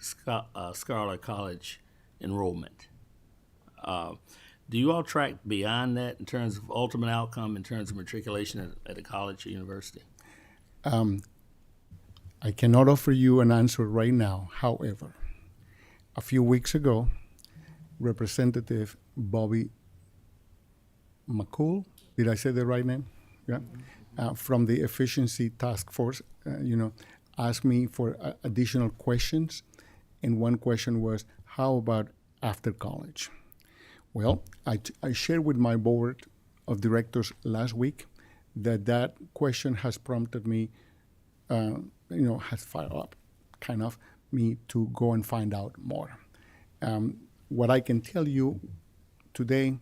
Scholar College enrollment. Do you all track beyond that in terms of ultimate outcome, in terms of matriculation at a college or university? I cannot offer you an answer right now. However, a few weeks ago, Representative Bobby McCool, Did I say the right name? Yeah. From the efficiency task force, asked me for additional questions. And one question was, how about after college? Well, I shared with my board of directors last week that question has prompted me, has fired up kind of me to go and find out more. What I can tell you today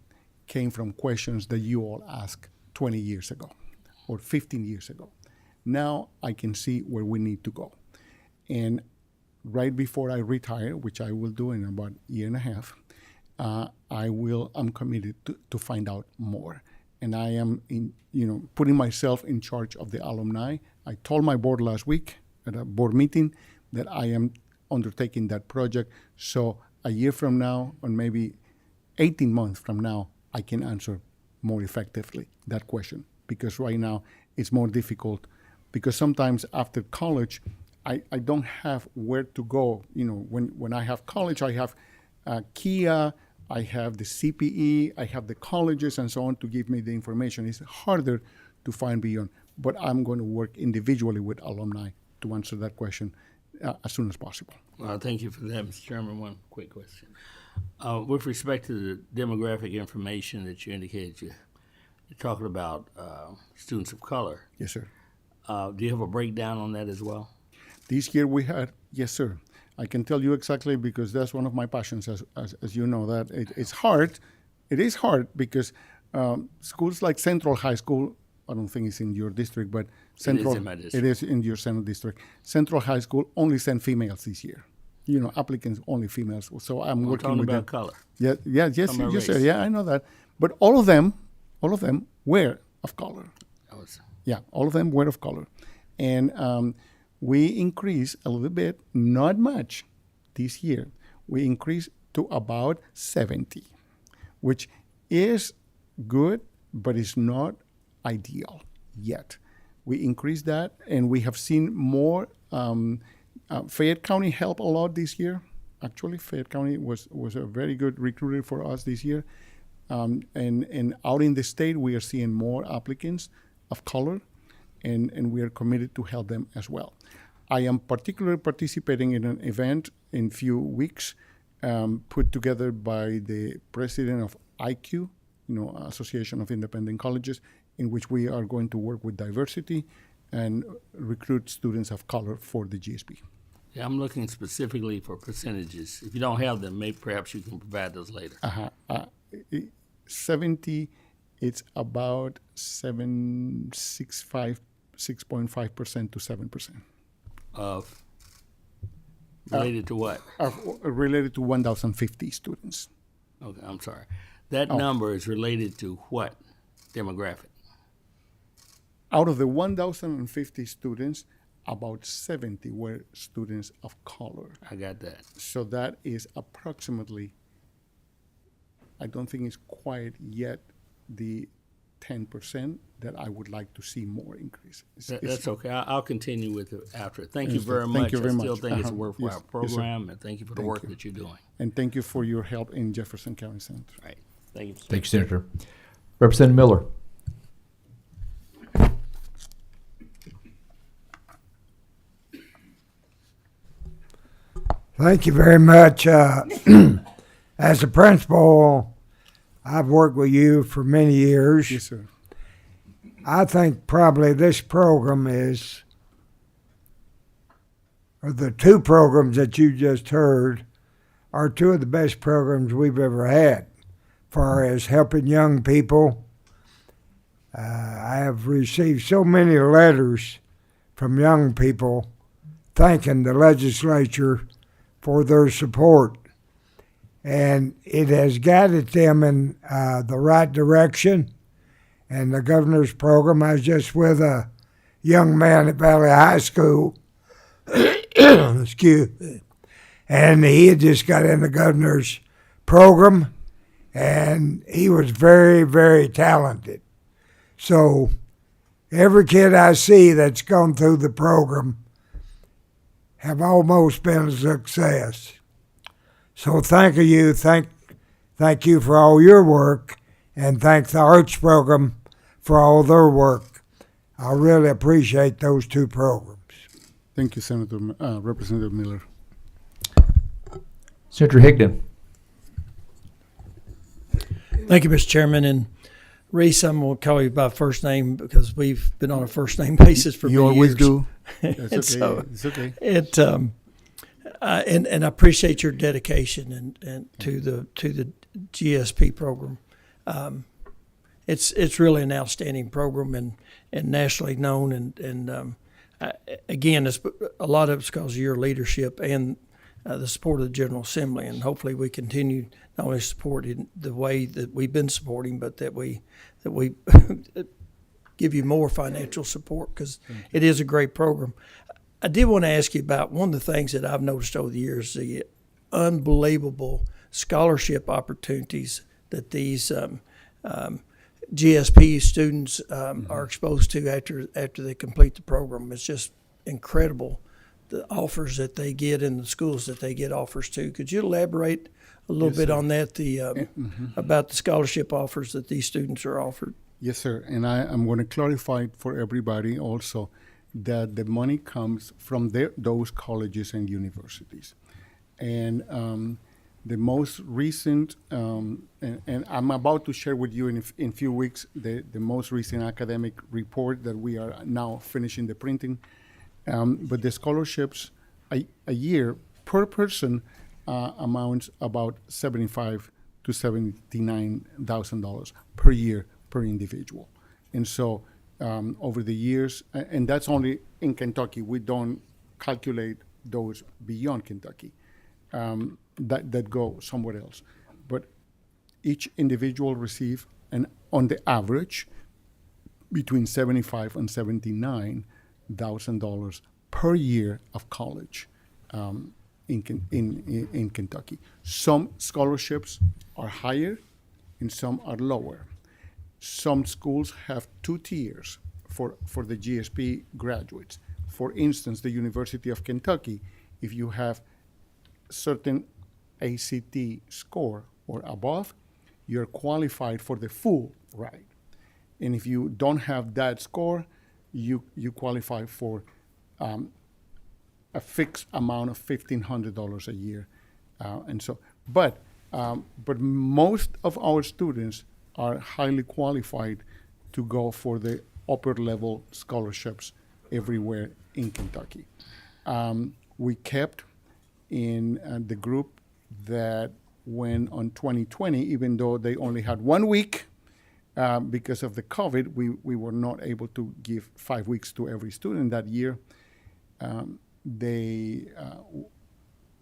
came from questions that you all asked 20 years ago or 15 years ago. Now I can see where we need to go. And right before I retire, which I will do in about a year and a half, I'm committed to find out more. And I am putting myself in charge of the alumni. I told my board last week at a board meeting that I am undertaking that project. So a year from now, or maybe 18 months from now, I can answer more effectively that question. Because right now it's more difficult, because sometimes after college, I don't have where to go. When I have college, I have KIA, I have the CPE, I have the colleges and so on to give me the information. It's harder to find beyond, but I'm going to work individually with alumni to answer that question as soon as possible. Well, thank you for that, Mr. Chairman. One quick question. With respect to the demographic information that you indicated, you're talking about students of color. Yes, sir. Do you have a breakdown on that as well? This year we had, yes, sir. I can tell you exactly because that's one of my passions, as you know, that it's hard. It is hard because schools like Central High School, I don't think it's in your district, but Central, it is in my district. It is in your Senate district. Central High School only sent females this year. Applicants only females. So I'm We're working talking with about them. color. Yes, Color you said, race. yeah, I know that. But all of them were of color. Yeah, all of them were of color. And we increased a little bit, not much, this year. We increased to about 70, which is good, but it's not ideal yet. We increased that, and we have seen more. Fayette County helped a lot this year. Actually, Fayette County was a very good recruiter for us this year. And out in the state, we are seeing more applicants of color, and we are committed to help them as well. I am particularly participating in an event in few weeks put together by the president of IQ, Association of Independent Colleges, in which we are going to work with diversity and recruit students of color for the GSP. Yeah, I'm looking specifically for percentages. If you don't have them, maybe perhaps you can provide those later. 70, it's about 6.5% to 7%. Of related to what? Related to 1,050 students. Okay, I'm sorry. That number is related to what demographic? Out of the 1,050 students, about 70 were students of color. I got that. So that is approximately, I don't think it's quite yet the 10% that I would like to see more increase. That's okay. I'll continue with it after. Thank you Yes, very thank much. you very I still much. think it's a Yes, worthwhile yes, sir. program, and thank you for the Thank work you. that you're doing. And thank you for your help in Jefferson County Senate. Right. Thank you. Thank you, Senator. Representative Miller. Thank you very much. As a principal, I've worked with you for many years. Yes, sir. I think probably this program is, or the two programs that you just heard, are two of the best programs we've ever had, far as helping young people. I have received so many letters from young people thanking the legislature for their support. And it has guided them in the right direction. And the governor's program, I was just with a young man at Valley High School, excuse me, and he had just got in the governor's program, and he was very, very talented. So every kid I see that's gone through the program have almost been a success. So thank you for all your work, and thank the Arts program for all their work. I really appreciate those two programs. Thank you, Representative Miller. Senator Higdon. Thank you, Mr. Chairman. And Reese, I'm going to call you by first name because we've been on a first name basis for You many always years. do. That's okay. So it's okay. and I appreciate your dedication and to the GSP program. It's really an outstanding program and nationally known again, it's a lot of it's because of your leadership and the support of the General Assembly, and hopefully we continue not only support in the way that we've been supporting, but that we give you more financial support because it is a great program. I did want to ask you about one of the things that I've noticed over the years, the unbelievable scholarship opportunities that these GSP students are exposed to after they complete the program. It's just incredible, the offers that they get in the schools that they get offers to. Could you elaborate a little bit on that, about the scholarship offers that these students are offered? Yes, sir. And I'm going to clarify for everybody also that the money comes from those colleges and universities. And the most recent, and I'm about to share with you in a few weeks, the most recent academic report that we are now finishing the printing. But the scholarships a year per person amounts about $75,000 to $79,000 per year per individual. And so over the years, and that's only in Kentucky. We don't calculate those beyond Kentucky that go somewhere else. But each individual receive, on the average, between $75,000 and $79,000 per year of college in Kentucky. Some scholarships are higher and some are lower. Some schools have 2 tiers for the GSP graduates. For instance, the University of Kentucky, if you have certain ACT score or above, you're qualified for the full ride. And if you don't have that score, you qualify for a fixed amount of $1,500 a year. But most of our students are highly qualified to go for the upper level scholarships everywhere in Kentucky. We kept in the group that went on 2020, even though they only had 1 week because of the COVID, we were not able to give 5 weeks to every student that year.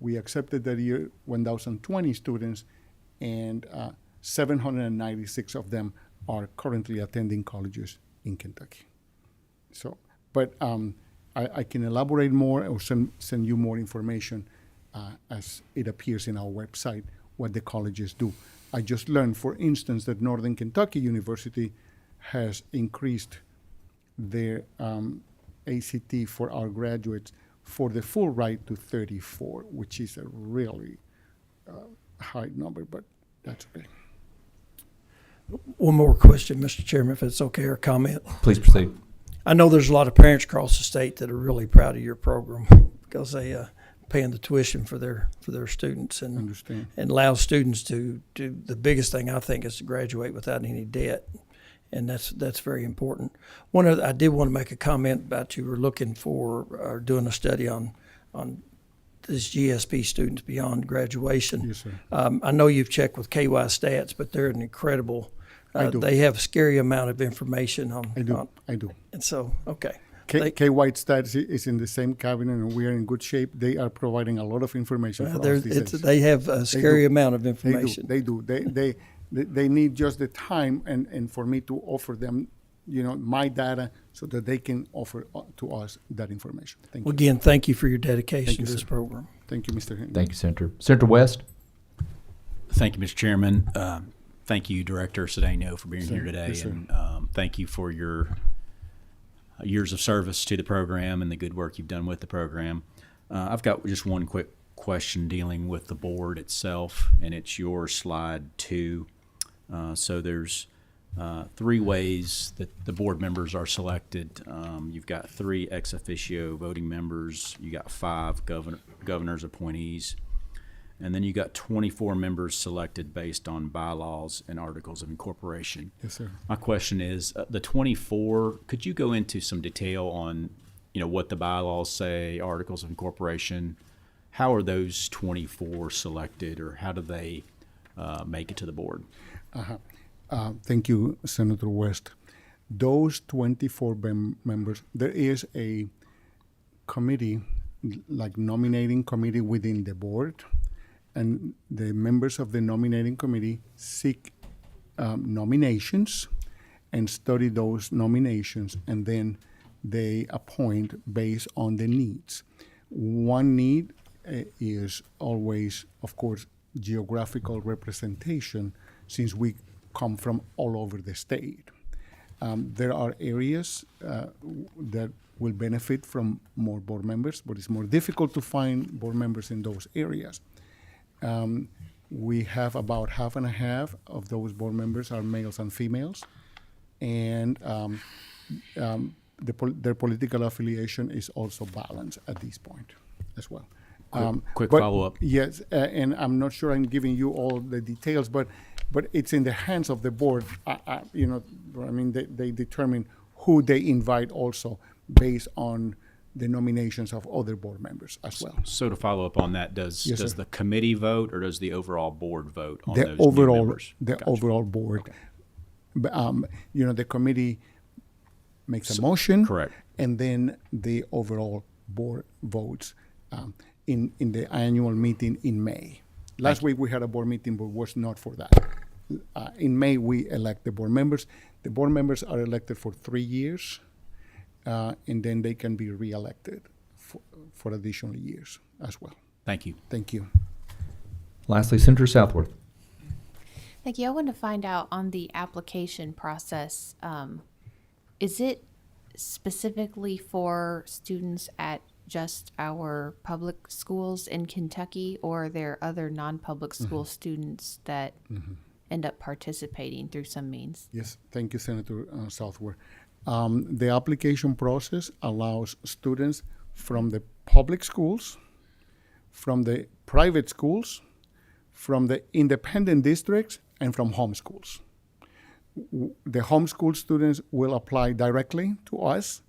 We accepted that year 1,020 students, and 796 of them are currently attending colleges in Kentucky. So, but I can elaborate more or send you more information as it appears in our website, what the colleges do. I just learned, for instance, that Northern Kentucky University has increased their ACT for our graduates for the full ride to 34, which is a really high number, but that's okay. One more question, Mr. Chairman, if it's okay, or comment. Please proceed. I know there's a lot of parents across the state that are really proud of your program because they paying the tuition for their students and Understand. and allow students to do the biggest thing I think is to graduate without any debt, and that's very important. I did want to make a comment about you were looking for or doing a study on these GSP students beyond graduation. Yes, sir. I know you've checked with KY Stats, but they're an incredible. I do. They have a scary amount of information on. I do. And so, okay. K White Stats is in the same cabinet, and we are in good shape. They are providing a lot of information for us these days. They have a scary amount of information. They do. They need just the time and for me to offer them, my data so that they can offer to us that information. Thank you. Again, thank you for your dedication you, to this sir. program. Thank you, Mr. Henry. Thank you, Senator. Senator West. Thank you, Mr. Chairman. Thank you, Director Cedeno, for being here today. Yes, sir. And thank you for your years of service to the program and the good work you've done with the program. I've got just one quick question dealing with the board itself, and it's your slide 2. So there's three ways that the board members are selected. You've got 3 ex officio voting members. You got 5 governor's appointees. And then you got 24 members selected based on bylaws and articles of incorporation. Yes, sir. My question is, the 24, could you go into some detail on, what the bylaws say, articles of incorporation? How are those 24 selected, or how do they make it to the board? Thank you, Senator West. Those 24 members, there is a committee, like nominating committee within the board, and the members of the nominating committee seek nominations and study those nominations, and then they appoint based on the needs. One need is always, of course, geographical representation, since we come from all over the state. There are areas that will benefit from more board members, but it's more difficult to find board members in those areas. We have about half and a half of those board members are males and females, and their political affiliation is also balanced at this point as well. Quick but follow-up. Yes, and I'm not sure I'm giving you all the details, but it's in the hands of the board. They determine who they invite also based on the nominations of other board members as well. So to follow up on that, does Yes, sir. the committee vote, or does the overall board vote on The those new overall, members? the Gotcha. overall board. Okay. The committee makes a motion. Correct. And then the overall board votes in the annual meeting in May. Last week we had a board meeting, but was not for that. In May, we elect the board members. The board members are elected for 3 years, and then they can be reelected for additional years as well. Thank you. Thank you. Lastly, Senator Southworth. Thank you. I want to find out on the application process, is it specifically for students at just our public schools in Kentucky, or are there other non-public school students that end up participating through some means? Yes, thank you, Senator Southworth. The application process allows students from the public schools, from the private schools, from the independent districts, and from homeschools. The homeschool students will apply directly to us.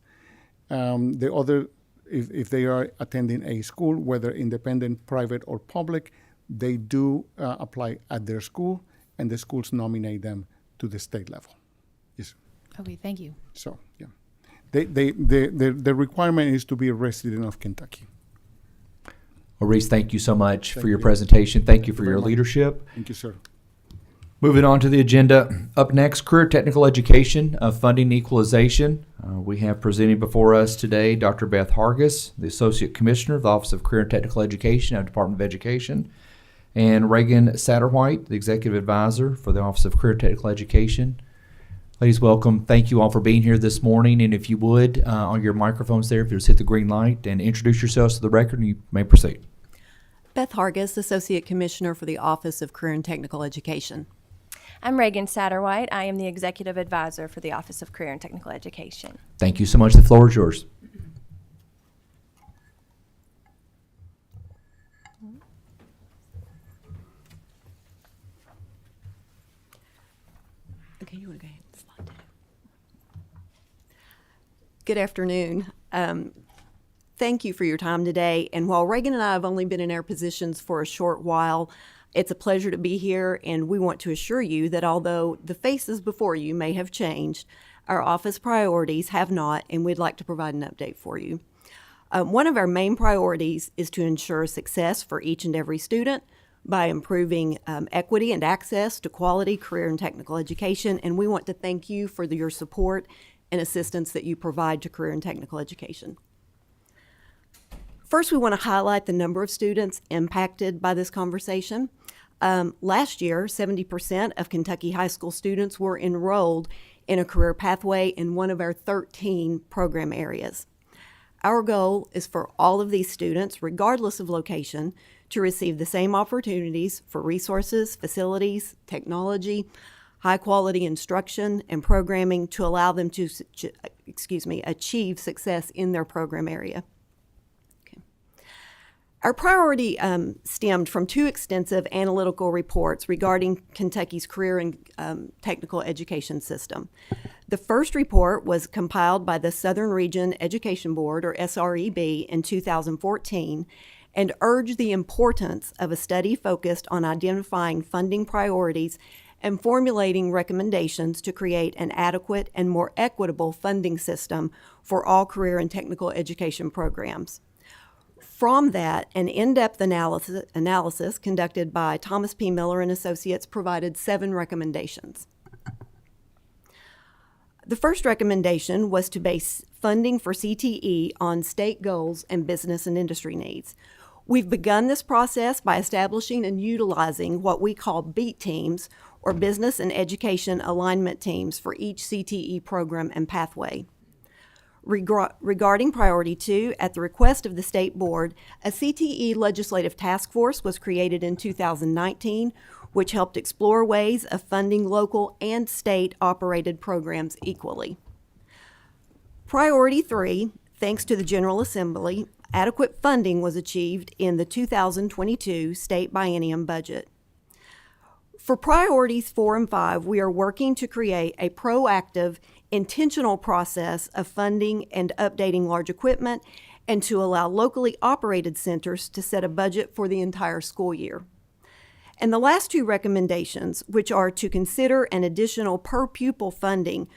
The other, if they are attending a school, whether independent, private, or public, they do apply at their school, and the schools nominate them to the state level. Yes. Okay, thank you. So, yeah. The requirement is to be a resident of Kentucky. Well, Reese, thank you so much for your you. presentation. Thank you for very your much. leadership. Thank you, sir. Moving on to the agenda. Up next, career technical education, funding equalization. We have presenting before us today Dr. Beth Hargis, the Associate Commissioner of the Office of Career and Technical Education at the Department of Education, and Reagan Satterwhite, the Executive Advisor for the Office of Career and Technical Education. Ladies, welcome. Thank you all for being here this morning. And if you would, on your microphones there, if you just hit the green light and introduce yourselves to the record, you may proceed. Beth Hargis, Associate Commissioner for the Office of Career and Technical Education. I'm Reagan Satterwhite. I am the Executive Advisor for the Office of Career and Technical Education. Thank you so much. The floor is yours. Okay, you want to go ahead and slide down. Good afternoon. Thank you for your time today. And while Reagan and I have only been in our positions for a short while, it's a pleasure to be here, and we want to assure you that although the faces before you may have changed, our office priorities have not, and we'd like to provide an update for you. One of our main priorities is to ensure success for each and every student by improving equity and access to quality career and technical education, and we want to thank you for your support and assistance that you provide to career and technical education. First, we want to highlight the number of students impacted by this conversation. Last year, 70% of Kentucky high school students were enrolled in a career pathway in one of our 13 program areas. Our goal is for all of these students, regardless of location, to receive the same opportunities for resources, facilities, technology, high quality instruction and programming to allow them to, achieve success in their program area. Our priority stemmed from two extensive analytical reports regarding Kentucky's career and technical education system. The first report was compiled by the Southern Region Education Board, or SREB, in 2014 and urged the importance of a study focused on identifying funding priorities and formulating recommendations to create an adequate and more equitable funding system for all career and technical education programs. From that, an in-depth analysis conducted by Thomas P. Miller and Associates provided 7 recommendations. The first recommendation was to base funding for CTE on state goals and business and industry needs. We've begun this process by establishing and utilizing what we call BEAT teams, or Business and Education Alignment Teams, for each CTE program and pathway. Regarding Priority 2, at the request of the State Board, a CTE Legislative Task Force was created in 2019, which helped explore ways of funding local and state-operated programs equally. Priority 3, thanks to the General Assembly, adequate funding was achieved in the 2022 state biennium budget. For Priorities 4 and 5, we are working to create a proactive, intentional process of funding and updating large equipment and to allow locally operated centers to set a budget for the entire school year. And the last 2 recommendations, which are to consider an additional per-pupil funding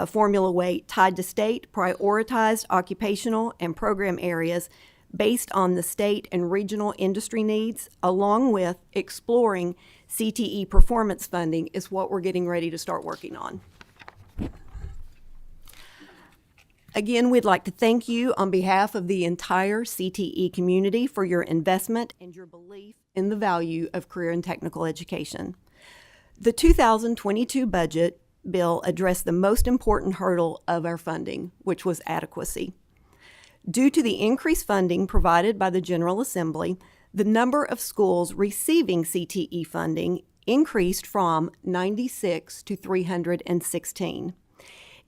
formula weight tied to state prioritized occupational and program areas based on the state and regional industry needs, along with exploring CTE performance funding, is what we're getting ready to start working on. Again, we'd like to thank you on behalf of the entire CTE community for your investment and your belief in the value of career and technical education. The 2022 budget bill addressed the most important hurdle of our funding, which was adequacy. Due to the increased funding provided by the General Assembly, the number of schools receiving CTE funding increased from 96 to 316.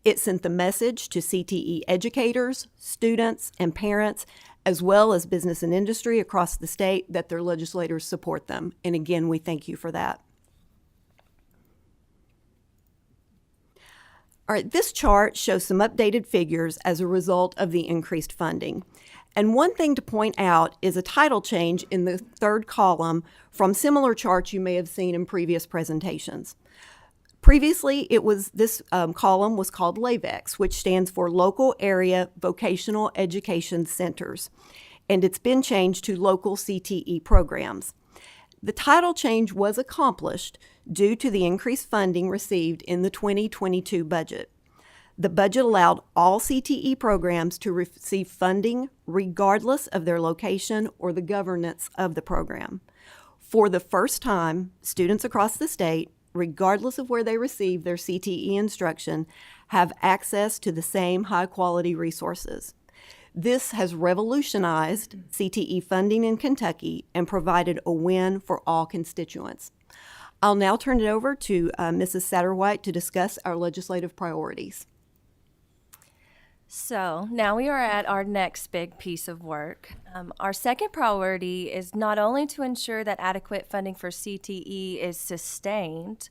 It sent the message to CTE educators, students, and parents, as well as business and industry across the state, that their legislators support them. And again, we thank you for that. All right, this chart shows some updated figures as a result of the increased funding. And one thing to point out is a title change in the 3rd column from similar charts you may have seen in previous presentations. Previously, this column was called LAVEX, which stands for Local Area Vocational Education Centers, and it's been changed to Local CTE Programs. The title change was accomplished due to the increased funding received in the 2022 budget. The budget allowed all CTE programs to receive funding regardless of their location or the governance of the program. For the first time, students across the state, regardless of where they receive their CTE instruction, have access to the same high-quality resources. This has revolutionized CTE funding in Kentucky and provided a win for all constituents. I'll now turn it over to Mrs. Satterwhite to discuss our legislative priorities. So now we are at our next big piece of work. Our second priority is not only to ensure that adequate funding for CTE is sustained,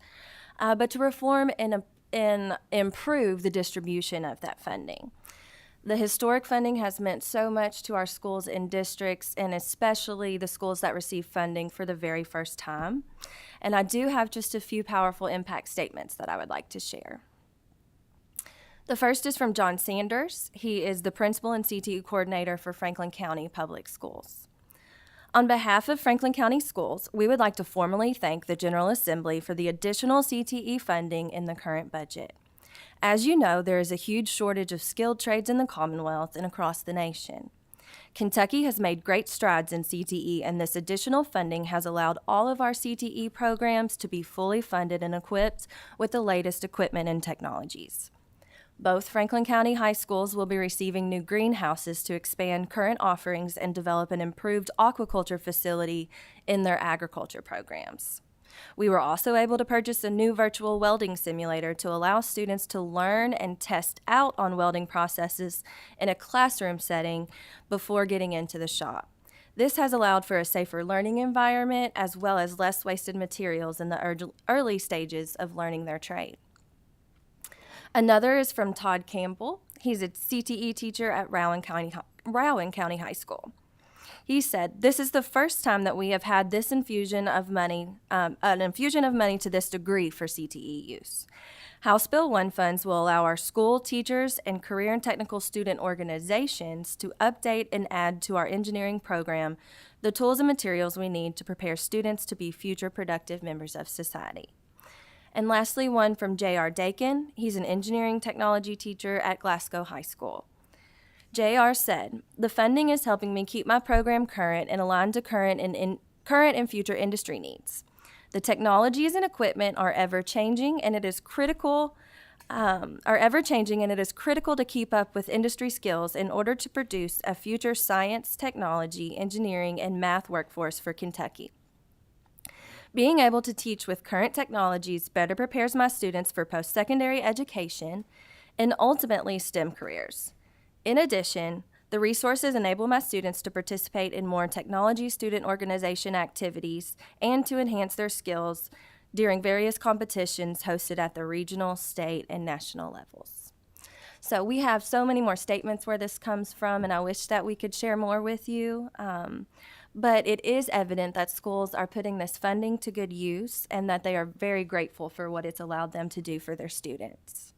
but to reform and improve the distribution of that funding. The historic funding has meant so much to our schools and districts, and especially the schools that receive funding for the very first time. And I do have just a few powerful impact statements that I would like to share. The first is from John Sanders. He is the principal and CTE coordinator for Franklin County Public Schools. On behalf of Franklin County Schools, we would like to formally thank the General Assembly for the additional CTE funding in the current budget. As you know, there is a huge shortage of skilled trades in the Commonwealth and across the nation. Kentucky has made great strides in CTE, and this additional funding has allowed all of our CTE programs to be fully funded and equipped with the latest equipment and technologies. Both Franklin County high schools will be receiving new greenhouses to expand current offerings and develop an improved aquaculture facility in their agriculture programs. We were also able to purchase a new virtual welding simulator to allow students to learn and test out on welding processes in a classroom setting before getting into the shop. This has allowed for a safer learning environment as well as less wasted materials in the early stages of learning their trade. Another is from Todd Campbell. He's a CTE teacher at Rowan County High School. He said, "This is the first time that we have had this infusion of money to this degree for CTE use. House Bill 1 funds will allow our school, teachers, and career and technical student organizations to update and add to our engineering program the tools and materials we need to prepare students to be future productive members of society." And lastly, one from J.R. Dakin. He's an engineering technology teacher at Glasgow High School. J.R. said, "The funding is helping me keep my program current and aligned to current and future industry needs. The technologies and equipment are ever changing, and it is critical to keep up with industry skills in order to produce a future science, technology, engineering, and math workforce for Kentucky. Being able to teach with current technologies better prepares my students for post-secondary education and ultimately STEM careers. In addition, the resources enable my students to participate in more technology student organization activities and to enhance their skills during various competitions hosted at the regional, state, and national levels." So we have so many more statements where this comes from, and I wish that we could share more with you. But it is evident that schools are putting this funding to good use and that they are very grateful for what it's allowed them to do for their students.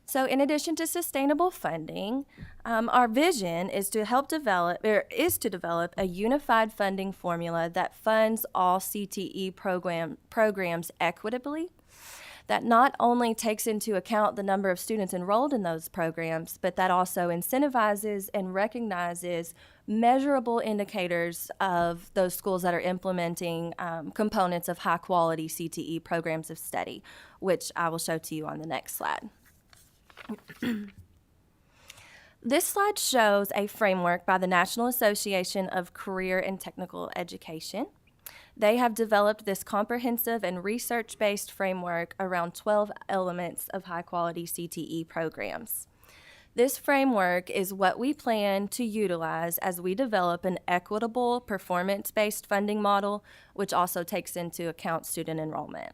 So in addition to sustainable funding, our vision is to develop a unified funding formula that funds all CTE programs equitably, that not only takes into account the number of students enrolled in those programs, but that also incentivizes and recognizes measurable indicators of those schools that are implementing components of high-quality CTE programs of study, which I will show to you on the next slide. This slide shows a framework by the National Association of Career and Technical Education. They have developed this comprehensive and research-based framework around 12 elements of high-quality CTE programs. This framework is what we plan to utilize as we develop an equitable, performance-based funding model, which also takes into account student enrollment.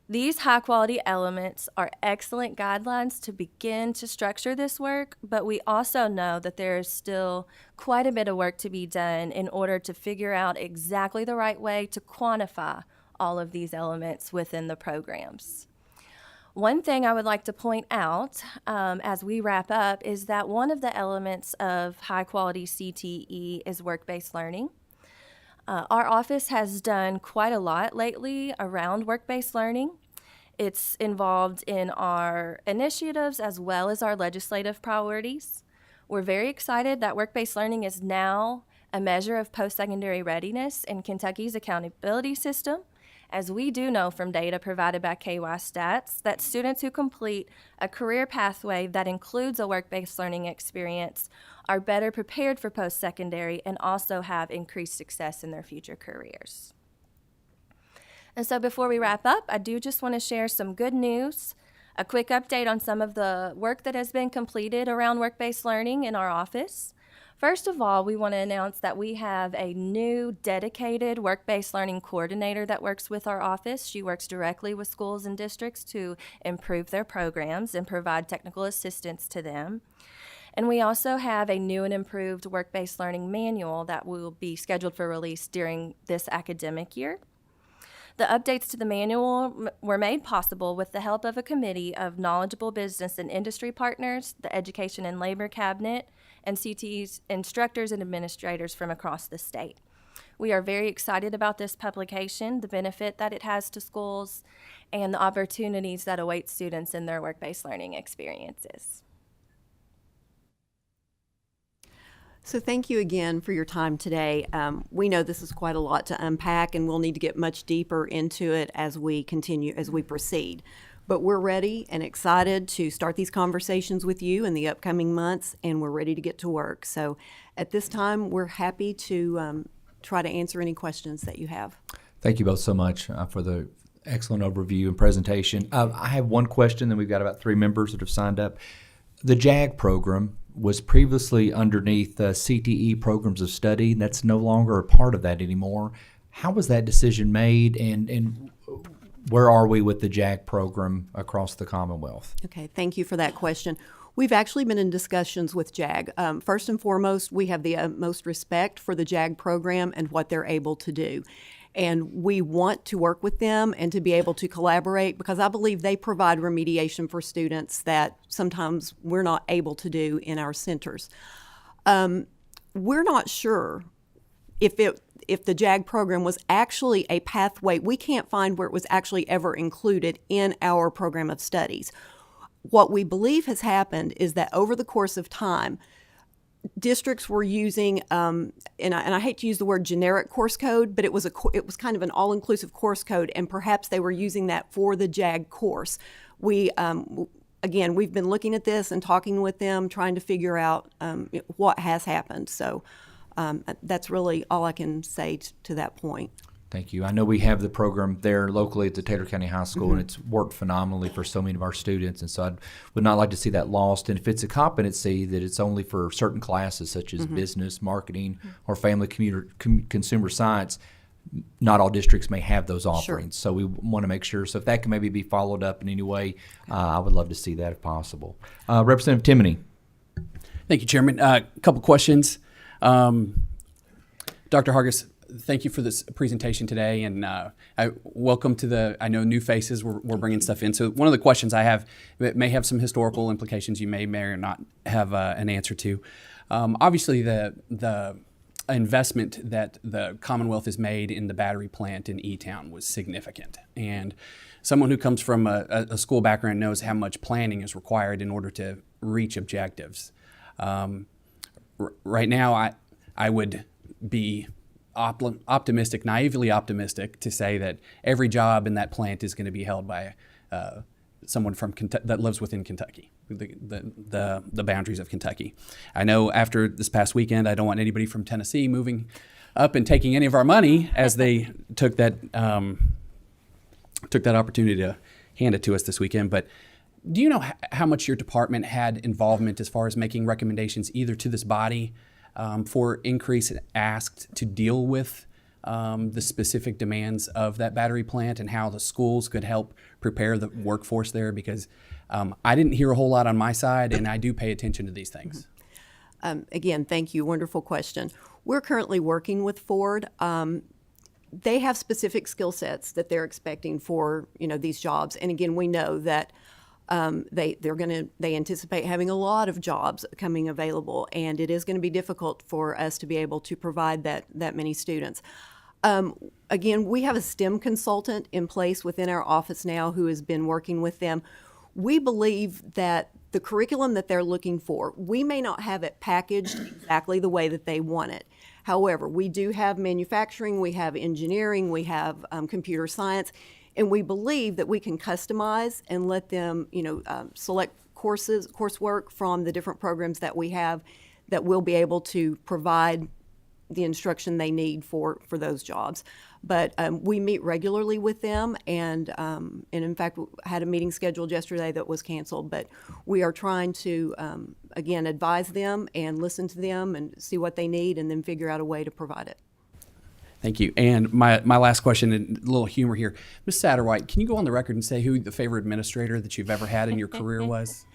These high-quality elements are excellent guidelines to begin to structure this work, but we also know that there is still quite a bit of work to be done in order to figure out exactly the right way to quantify all of these elements within the programs. One thing I would like to point out as we wrap up is that one of the elements of high-quality CTE is work-based learning. Our office has done quite a lot lately around work-based learning. It's involved in our initiatives as well as our legislative priorities. We're very excited that work-based learning is now a measure of post-secondary readiness in Kentucky's accountability system, as we do know from data provided by KY Stats that students who complete a career pathway that includes a work-based learning experience are better prepared for post-secondary and also have increased success in their future careers. And so before we wrap up, I do just want to share some good news, a quick update on some of the work that has been completed around work-based learning in our office. First of all, we want to announce that we have a new dedicated work-based learning coordinator that works with our office. She works directly with schools and districts to improve their programs and provide technical assistance to them. And we also have a new and improved work-based learning manual that will be scheduled for release during this academic year. The updates to the manual were made possible with the help of a committee of knowledgeable business and industry partners, the Education and Labor Cabinet, and CTE's instructors and administrators from across the state. We are very excited about this publication, the benefit that it has to schools, and the opportunities that await students in their work-based learning experiences. So thank you again for your time today. We know this is quite a lot to unpack, and we'll need to get much deeper into it as we proceed. But we're ready and excited to start these conversations with you in the upcoming months, and we're ready to get to work. So at this time, we're happy to try to answer any questions that you have. Thank you both so much for the excellent overview and presentation. I have one question, then we've got about 3 members that have signed up. The JAG program was previously underneath CTE programs of study. That's no longer a part of that anymore. How was that decision made, and where are we with the JAG program across the Commonwealth? Okay, thank you for that question. We've actually been in discussions with JAG. First and foremost, we have the utmost respect for the JAG program and what they're able to do. And we want to work with them and to be able to collaborate, because I believe they provide remediation for students that sometimes we're not able to do in our centers. We're not sure if the JAG program was actually a pathway. We can't find where it was actually ever included in our program of studies. What we believe has happened is that over the course of time, districts were using, and I hate to use the word generic course code, but it was kind of an all-inclusive course code, and perhaps they were using that for the JAG course. We've been looking at this and talking with them, trying to figure out what has happened. So that's really all I can say to that point. Thank you. I know we have the program there locally at the Taylor County High School, and it's worked phenomenally for so many of our students, and so I would not like to see that lost. And if it's a competency that it's only for certain classes such as business, marketing, or family consumer science, not all districts may have those offerings. So we want to make sure. So if that can maybe be followed up in any way, I would love to see that if possible. Representative Timoney. Thank you, Chairman. A couple questions. Dr. Hargis, thank you for this presentation today, and I welcome to I know new faces, we're bringing stuff in. So one of the questions I have, it may have some historical implications you may or not have an answer to. Obviously, the investment that the Commonwealth has made in the battery plant in E-Town was significant. And someone who comes from a school background knows how much planning is required in order to reach objectives. Right now, I would be naively optimistic to say that every job in that plant is going to be held by someone from that lives within Kentucky, the boundaries of Kentucky. I know after this past weekend, I don't want anybody from Tennessee moving up and taking any of our money, as they took that opportunity to hand it to us this weekend. But do you know how much your department had involvement as far as making recommendations either to this body for increase asked to deal with the specific demands of that battery plant, and how the schools could help prepare the workforce there? Because I didn't hear a whole lot on my side, and I do pay attention to these things. Again, thank you. Wonderful question. We're currently working with Ford. They have specific skill sets that they're expecting for these jobs, and again, we know that they anticipate having a lot of jobs coming available, and it is going to be difficult for us to be able to provide that many students. Again, we have a STEM consultant in place within our office now who has been working with them. We believe that the curriculum that they're looking for, we may not have it packaged exactly the way that they want it. However, we do have manufacturing, we have engineering, we have computer science, and we believe that we can customize and let them, select coursework from the different programs that we have that will be able to provide the instruction they need for those jobs. But we meet regularly with them, and in fact, had a meeting scheduled yesterday that was canceled. But we are trying to, again, advise them and listen to them and see what they need, and then figure out a way to provide it. Thank you. And my last question, and a little humor here. Ms. Satterwhite, can you go on the record and say who the favorite administrator that you've ever had in your career was?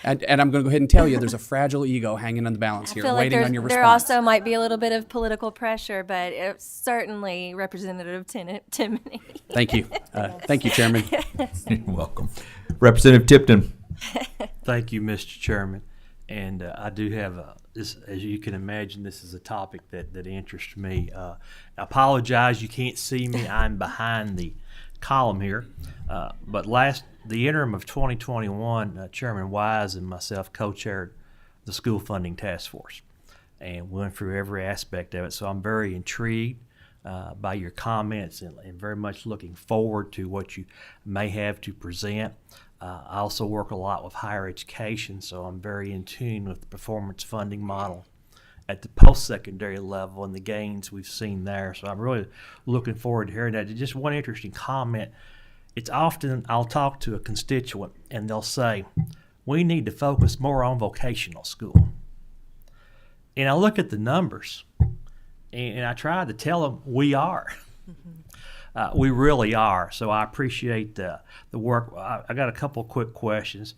And I'm going to go ahead and tell you, there's a fragile ego hanging on the balance here, waiting on your response. There also might be a little bit of political pressure, but it's certainly Representative Timoney. Thank you. Thank you, Chairman. You're welcome. Representative Tipton. Thank you, Mr. Chairman. And I do have this, as you can imagine, this is a topic that interests me. I apologize, you can't see me. I'm behind the column here. But the interim of 2021, Chairman Wise and myself co-chaired the school funding task force, and went through every aspect of it. So I'm very intrigued by your comments, and very much looking forward to what you may have to present. I also work a lot with higher education, so I'm very in tune with the performance funding model at the post-secondary level and the gains we've seen there. So I'm really looking forward to hearing that. Just one interesting comment. It's often I'll talk to a constituent and they'll say, we need to focus more on vocational school. And I look at the numbers and I try to tell them we are. We really are. So I appreciate the work. I got a couple of quick questions.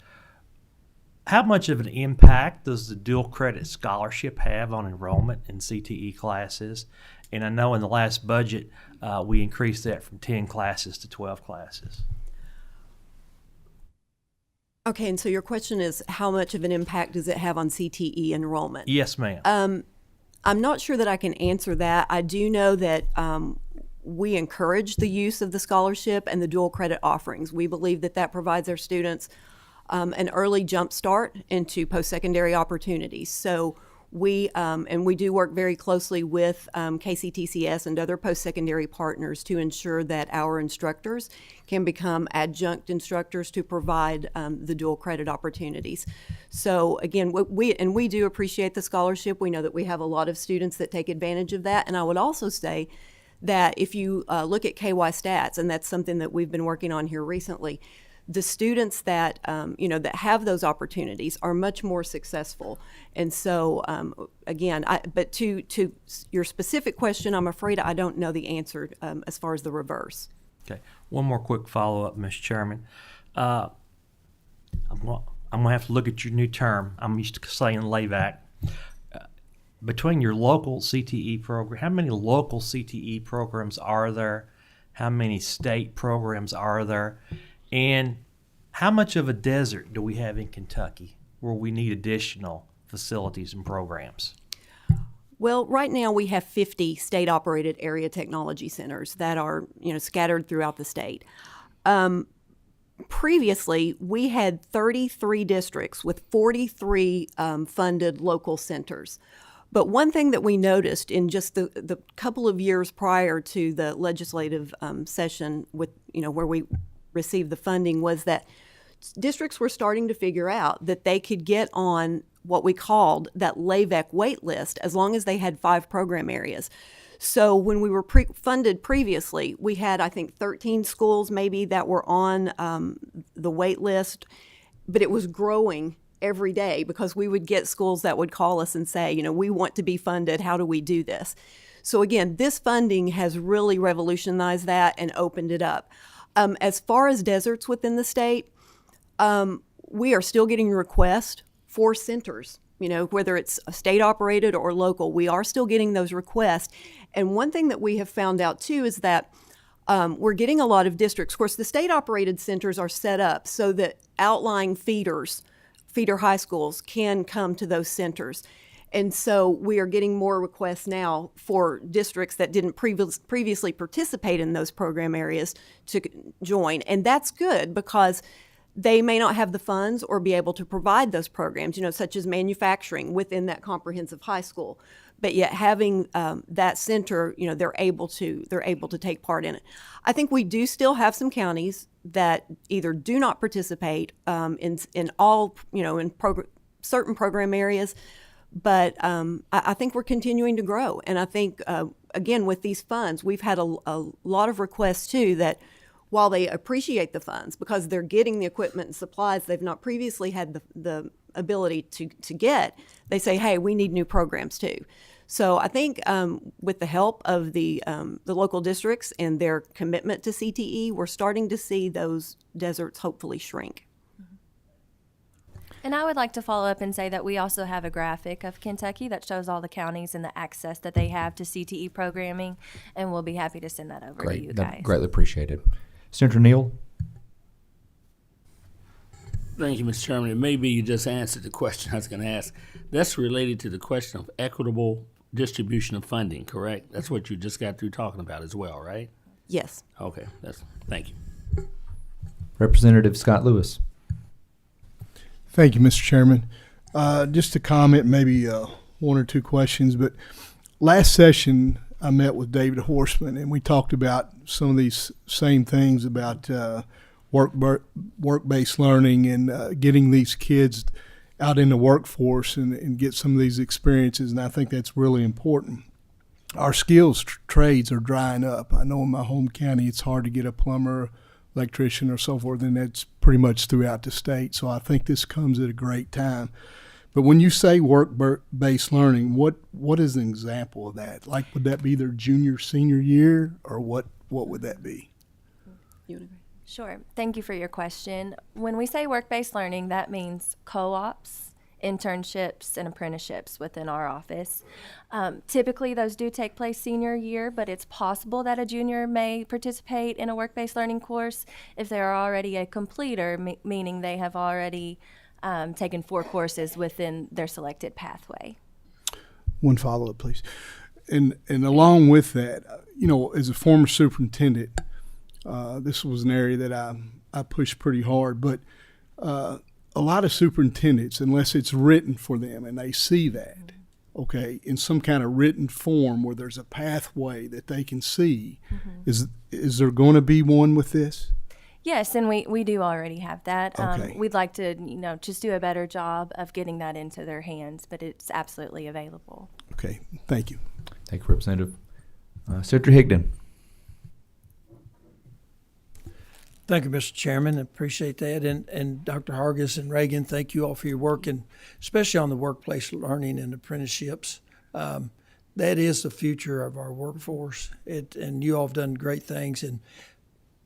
How much of an impact does the dual credit scholarship have on enrollment in CTE classes? And I know in the last budget, we increased that from 10 classes to 12 classes. Okay, and so your question is, how much of an impact does it have on CTE enrollment? Yes, ma'am. I'm not sure that I can answer that. I do know that we encourage the use of the scholarship and the dual credit offerings. We believe that that provides our students an early jump start into post-secondary opportunities. So we do work very closely with KCTCS and other post-secondary partners to ensure that our instructors can become adjunct instructors to provide the dual credit opportunities. So again, we do appreciate the scholarship. We know that we have a lot of students that take advantage of that. And I would also say that if you look at KY Stats, and that's something that we've been working on here recently, the students that that have those opportunities are much more successful. And so again, but to your specific question, I'm afraid I don't know the answer as far as the reverse. Okay. One more quick follow-up, Mr. Chairman. I'm going to have to look at your new term. I'm used to saying LAVAC. Between your local CTE program, how many local CTE programs are there? How many state programs are there? And how much of a desert do we have in Kentucky where we need additional facilities and programs? Well, right now we have 50 state-operated area technology centers that are, scattered throughout the state. Previously, we had 33 districts with 43 funded local centers. But one thing that we noticed in just the couple of years prior to the legislative session with, where we received the funding was that districts were starting to figure out that they could get on what we called that LAVEC wait list as long as they had 5 program areas. So when we were funded previously, we had, I think, 13 schools maybe that were on the wait list, but it was growing every day because we would get schools that would call us and say, we want to be funded. How do we do this? So again, this funding has really revolutionized that and opened it up. As far as deserts within the state, we are still getting requests for centers, whether it's state operated or local, we are still getting those requests. And one thing that we have found out too is that we're getting a lot of districts. Of course, the state operated centers are set up so that outlying feeder high schools can come to those centers. And so we are getting more requests now for districts that didn't previously participate in those program areas to join. And that's good because they may not have the funds or be able to provide those programs, such as manufacturing within that comprehensive high school. But yet having that center, they're able to take part in it. I think we do still have some counties that either do not participate in all, certain program areas. But I think we're continuing to grow. And I think, again, with these funds, we've had a lot of requests, too, that while they appreciate the funds because they're getting the equipment and supplies they've not previously had the ability to get, they say, hey, we need new programs, too. So I think with the help of the local districts and their commitment to CTE, we're starting to see those deserts hopefully shrink. And I would like to follow up and say that we also have a graphic of Kentucky that shows all the counties and the access that they have to CTE programming, and we'll be happy to send that over to you guys. Greatly appreciated. Senator Neal? Thank you, Mr. Chairman. And maybe you just answered the question I was going to ask. That's related to the question of equitable distribution of funding, correct? That's what you just got through talking about as well, right? Yes. Okay. Thank you. Representative Scott Lewis. Thank you, Mr. Chairman. Just to comment, maybe one or two questions, but last session I met with David Horseman and we talked about some of these same things about work-based learning and getting these kids out in the workforce and get some of these experiences, and I think that's really important. Our skills trades are drying up. I know in my home county it's hard to get a plumber, electrician, or so forth, and that's pretty much throughout the state. So I think this comes at a great time. But when you say work-based learning, what is an example of that? Like, would that be their junior, senior year, or what would that be? Sure. Thank you for your question. When we say work-based learning, that means co-ops, internships, and apprenticeships within our office. Typically, those do take place senior year, but it's possible that a junior may participate in a work-based learning course if they are already a completer, meaning they have already taken 4 courses within their selected pathway. One follow-up, please. And along with that, as a former superintendent, this was an area that I pushed pretty hard, but a lot of superintendents, unless it's written for them and they see that, okay, in some kind of written form where there's a pathway that they can see, is there going to be one with this? Yes, and we do already have that. Okay. We'd like to, just do a better job of getting that into their hands, but it's absolutely available. Okay, thank you. Thank you, Representative. Senator Higdon. Thank you, Mr. Chairman. I appreciate that. And Dr. Hargis and Reagan, thank you all for your work, and especially on the workplace learning and apprenticeships. That is the future of our workforce. And you all have done great things. And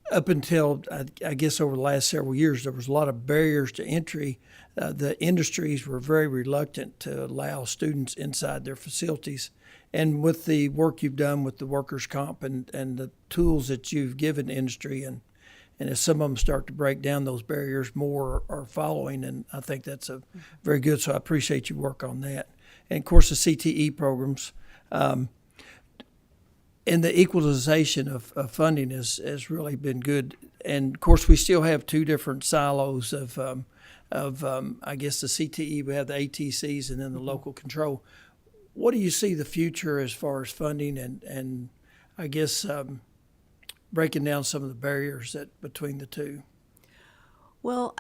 up until, I guess, over the last several years, there was a lot of barriers to entry. The industries were very reluctant to allow students inside their facilities. And with the work you've done with the workers' comp and the tools that you've given industry, and as some of them start to break down, those barriers more are following, and I think that's a very good. So I appreciate your work on that. And of course, the CTE programs and the equalization of funding has really been good. And of course, we still have 2 different silos of I guess the CTE. We have the ATCs and then the local control. What do you see the future as far as funding and I guess breaking down some of the barriers that between the 2? Well,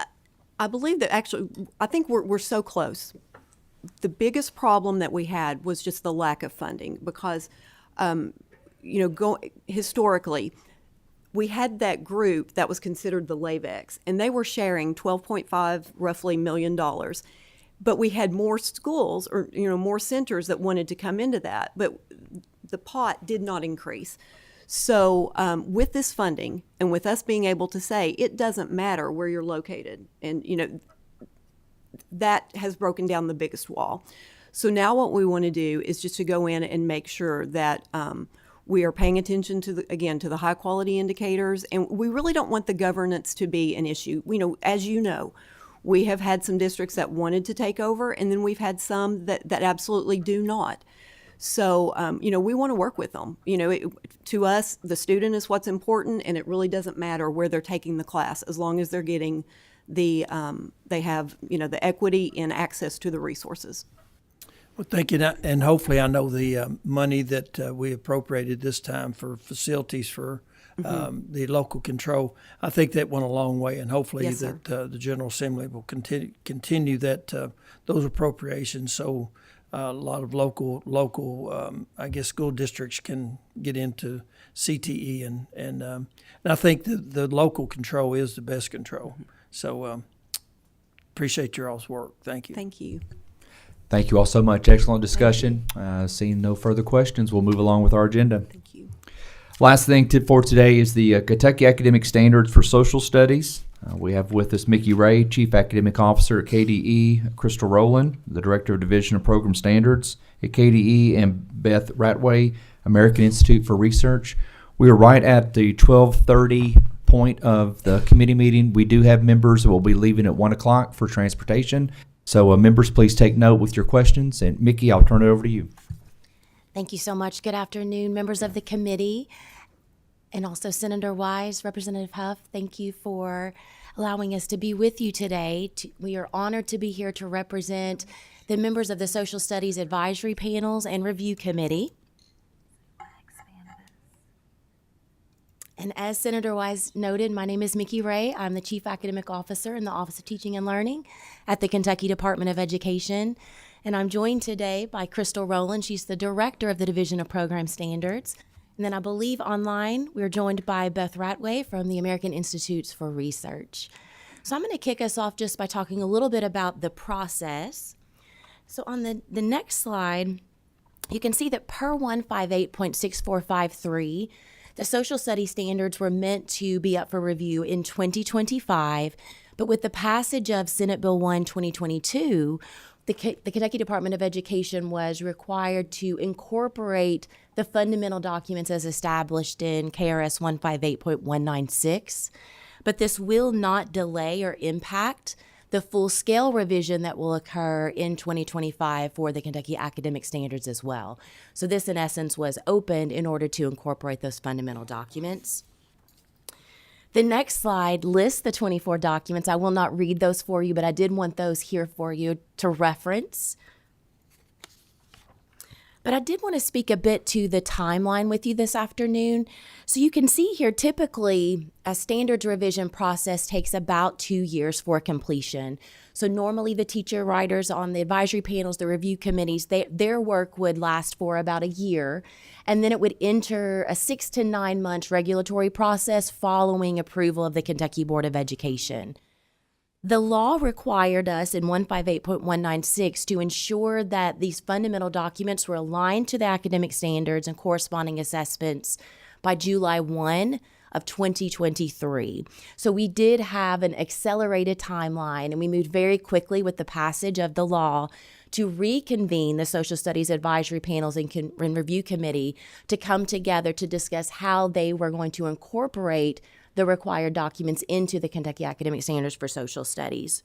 I believe that actually, I think we're so close. The biggest problem that we had was just the lack of funding because, historically, we had that group that was considered the LAVEX, and they were sharing $12.5 roughly million. But we had more schools or more centers that wanted to come into that, but the pot did not increase. So with this funding and with us being able to say it doesn't matter where you're located, and that has broken down the biggest wall. So now what we want to do is just to go in and make sure that we are paying attention to the high quality indicators, and we really don't want the governance to be an issue. As you know, we have had some districts that wanted to take over, and then we've had some that absolutely do not. So, we want to work with them. To us, the student is what's important, and it really doesn't matter where they're taking the class as long as they're getting they have, the equity and access to the resources. Well, thank you. And hopefully I know the money that we appropriated this time for facilities for the local control, I think that went a long way, and hopefully Yes, that the General Assembly will continue that those appropriations so a lot of local I guess school districts can get into CTE and I think the local control is the best control. So appreciate your all's work. Thank you. Thank you. Thank you all so much. Excellent discussion. Seeing no further questions, we'll move along with our agenda. Thank you. Last thing for today is the Kentucky Academic Standards for Social Studies. We have with us Mickey Ray, Chief Academic Officer at KDE, Crystal Rowland, the Director of Division of Program Standards at KDE, and Beth Ratway, American Institute for Research. We are right at the 12:30 point of the committee meeting. We do have members who will be leaving at 1 o'clock for transportation. So members, please take note with your questions. And Mickey, I'll turn it over to you. Thank you so much. Good afternoon, members of the committee, and also Senator Wise, Representative Huff. Thank you for allowing us to be with you today. We are honored to be here to represent the members of the Social Studies Advisory Panels and Review Committee. And as Senator Wise noted, my name is Mickey Ray. I'm the Chief Academic Officer in the Office of Teaching and Learning at the Kentucky Department of Education. And I'm joined today by Crystal Rowland. She's the Director of the Division of Program Standards. And then I believe online we're joined by Beth Ratway from the American Institutes for Research. So I'm going to kick us off just by talking a little bit about the process. So on the next slide, you can see that per 158.6453, the social studies standards were meant to be up for review in 2025, but with the passage of Senate Bill 1 2022, the Kentucky Department of Education was required to incorporate the fundamental documents as established in KRS 158.196, but this will not delay or impact the full-scale revision that will occur in 2025 for the Kentucky academic standards as well. So this, in essence, was opened in order to incorporate those fundamental documents. The next slide lists the 24 documents. I will not read those for you, but I did want those here for you to reference. But I did want to speak a bit to the timeline with you this afternoon. So you can see here, typically, a standards revision process takes about 2 years for completion. So normally the teacher writers on the advisory panels, the review committees, their work would last for about a year, and then it would enter a 6 to 9 month regulatory process following approval of the Kentucky Board of Education. The law required us in 158.196 to ensure that these fundamental documents were aligned to the academic standards and corresponding assessments by July 1 of 2023. So we did have an accelerated timeline, and we moved very quickly with the passage of the law to reconvene the social studies advisory panels and review committee to come together to discuss how they were going to incorporate the required documents into the Kentucky Academic Standards for Social Studies.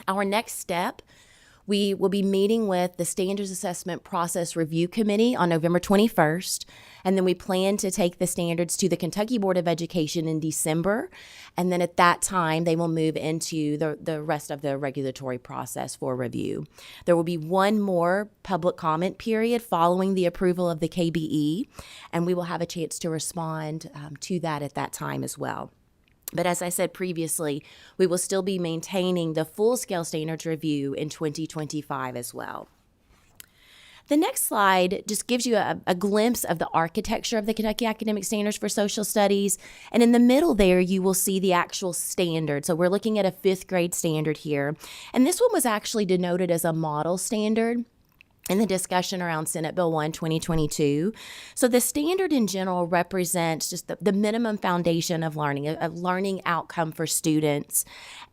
Our next step, we will be meeting with the Standards Assessment Process Review Committee on November 21st, and then we plan to take the standards to the Kentucky Board of Education in December, and then at that time, they will move into the rest of the regulatory process for review. There will be one more public comment period following the approval of the KBE, and we will have a chance to respond to that at that time as well. But as I said previously, we will still be maintaining the full-scale standards review in 2025 as well. The next slide just gives you a glimpse of the architecture of the Kentucky Academic Standards for Social Studies. And in the middle there, you will see the actual standard. So we're looking at a 5th grade standard here. And this one was actually denoted as a model standard in the discussion around Senate Bill 1 2022. So the standard in general represents just the minimum foundation of learning, a learning outcome for students.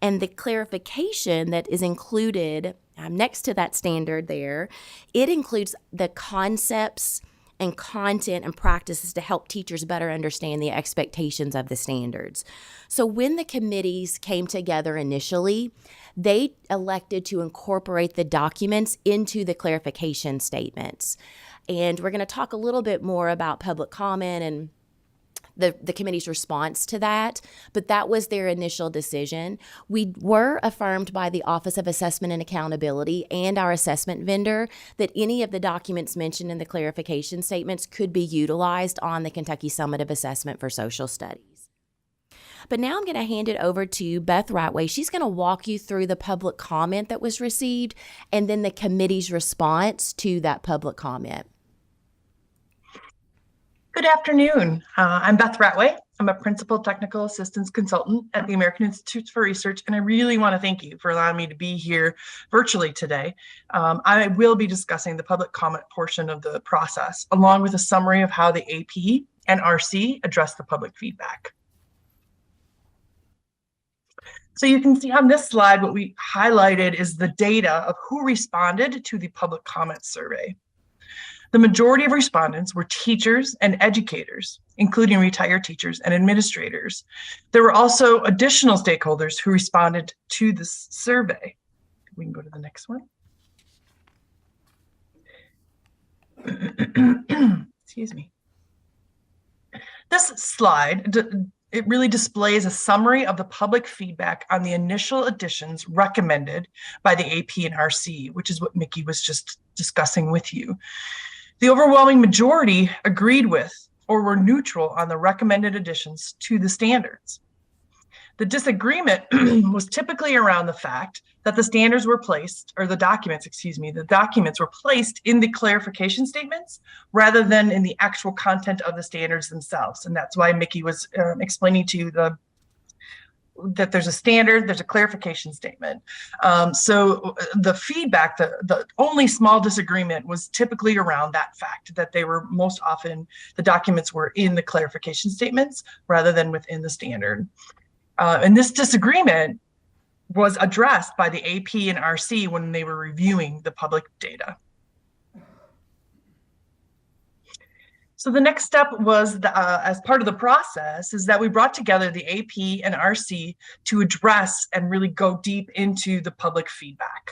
And the clarification that is included next to that standard there, it includes the concepts and content and practices to help teachers better understand the expectations of the standards. So when the committees came together initially, they elected to incorporate the documents into the clarification statements. And we're going to talk a little bit more about public comment and the committee's response to that, but that was their initial decision. We were affirmed by the Office of Assessment and Accountability and our assessment vendor that any of the documents mentioned in the clarification statements could be utilized on the Kentucky Summative Assessment for Social Studies. But now I'm going to hand it over to Beth Ratway. She's going to walk you through the public comment that was received and then the committee's response to that public comment. Good afternoon. I'm Beth Ratway. I'm a Principal Technical Assistance Consultant at the American Institutes for Research, and I really want to thank you for allowing me to be here virtually today. I will be discussing the public comment portion of the process, along with a summary of how the AP and RC address the public feedback. So you can see on this slide, what we highlighted is the data of who responded to the public comment survey. The majority of respondents were teachers and educators, including retired teachers and administrators. There were also additional stakeholders who responded to this survey. We can go to the next one. Excuse me. This slide, it really displays a summary of the public feedback on the initial additions recommended by the AP and RC, which is what Mickey was just discussing with you. The overwhelming majority agreed with or were neutral on the recommended additions to the standards. The disagreement was typically around the fact that the standards were placed, or the documents were placed in the clarification statements rather than in the actual content of the standards themselves. And that's why Mickey was explaining to you that there's a standard, there's a clarification statement. So the feedback, the only small disagreement was typically around that fact, that they were most often, the documents were in the clarification statements rather than within the standard. And this disagreement was addressed by the AP and RC when they were reviewing the public data. So the next step was, as part of the process, is that we brought together the AP and RC to address and really go deep into the public feedback.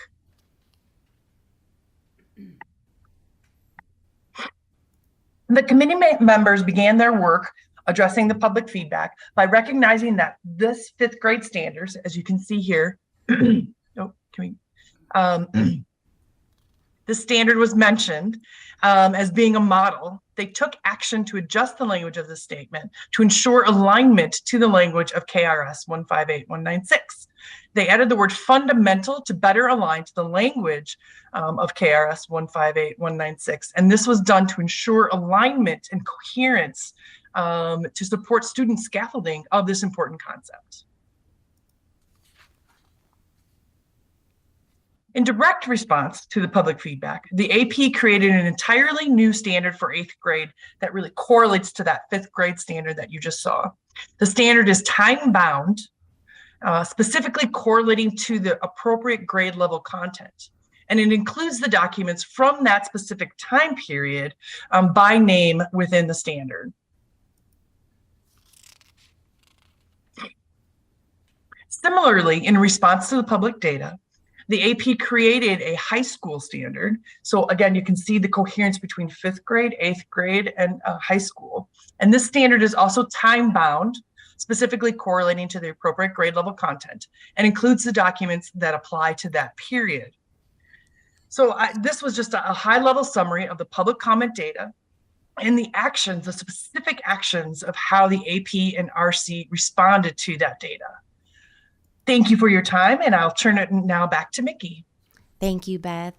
The committee members began their work addressing the public feedback by recognizing that this 5th grade standards, as you can see here, the standard was mentioned as being a model. They took action to adjust the language of the statement to ensure alignment to the language of KRS 158196. They added the word fundamental to better align to the language of KRS 158196. And this was done to ensure alignment and coherence to support student scaffolding of this important concept. In direct response to the public feedback, the AP created an entirely new standard for 8th grade that really correlates to that 5th grade standard that you just saw. The standard is time-bound, specifically correlating to the appropriate grade level content. And it includes the documents from that specific time period by name within the standard. Similarly, in response to the public data, the AP created a high school standard. So again, you can see the coherence between 5th grade, 8th grade, and high school. And this standard is also time-bound, specifically correlating to the appropriate grade level content, and includes the documents that apply to that period. So this was just a high-level summary of the public comment data and the actions, the specific actions of how the AP and RC responded to that data. Thank you for your time, and I'll turn it now back to Mickey. Thank you, Beth.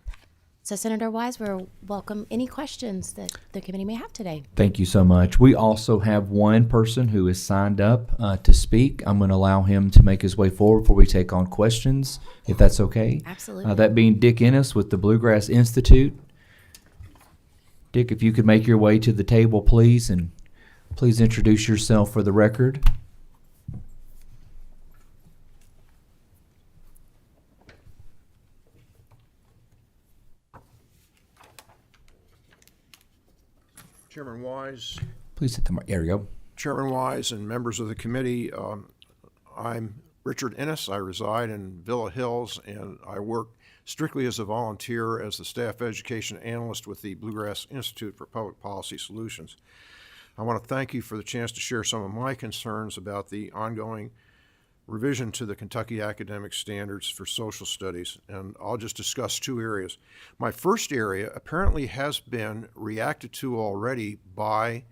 So, Senator Wise, we'll welcome any questions that the committee may have today. Thank you so much. We also have one person who is signed up to speak. I'm going to allow him to make his way forward before we take on questions, if that's okay. Absolutely. That being Dick Ennis with the Bluegrass Institute. Dick, if you could make your way to the table, please, and please introduce yourself for the record. Chairman Wise. Please hit the mark. There we go. Chairman Wise and members of the committee, I'm Richard Ennis. I reside in Villa Hills, and I work strictly as a volunteer as the staff education analyst with the Bluegrass Institute for Public Policy Solutions. I want to thank you for the chance to share some of my concerns about the ongoing revision to the Kentucky Academic Standards for Social Studies, and I'll just discuss 2 areas. My first area apparently has been reacted to already by...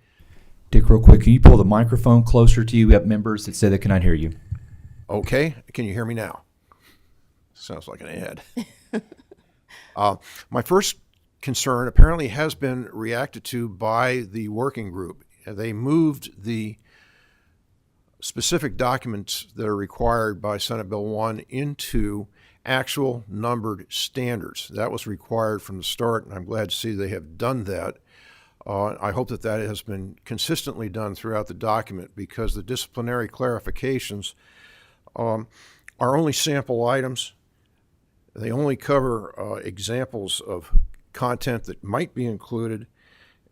Dick, real quick, can you pull the microphone closer to you? We have members that say they cannot hear you. Okay, can you hear me now? Sounds like an ad. My first concern apparently has been reacted to by the working group. They moved the specific documents that are required by Senate Bill 1 into actual numbered standards. That was required from the start, and I'm glad to see they have done that. I hope that that has been consistently done throughout the document, because the disciplinary clarifications are only sample items. They only cover examples of content that might be included,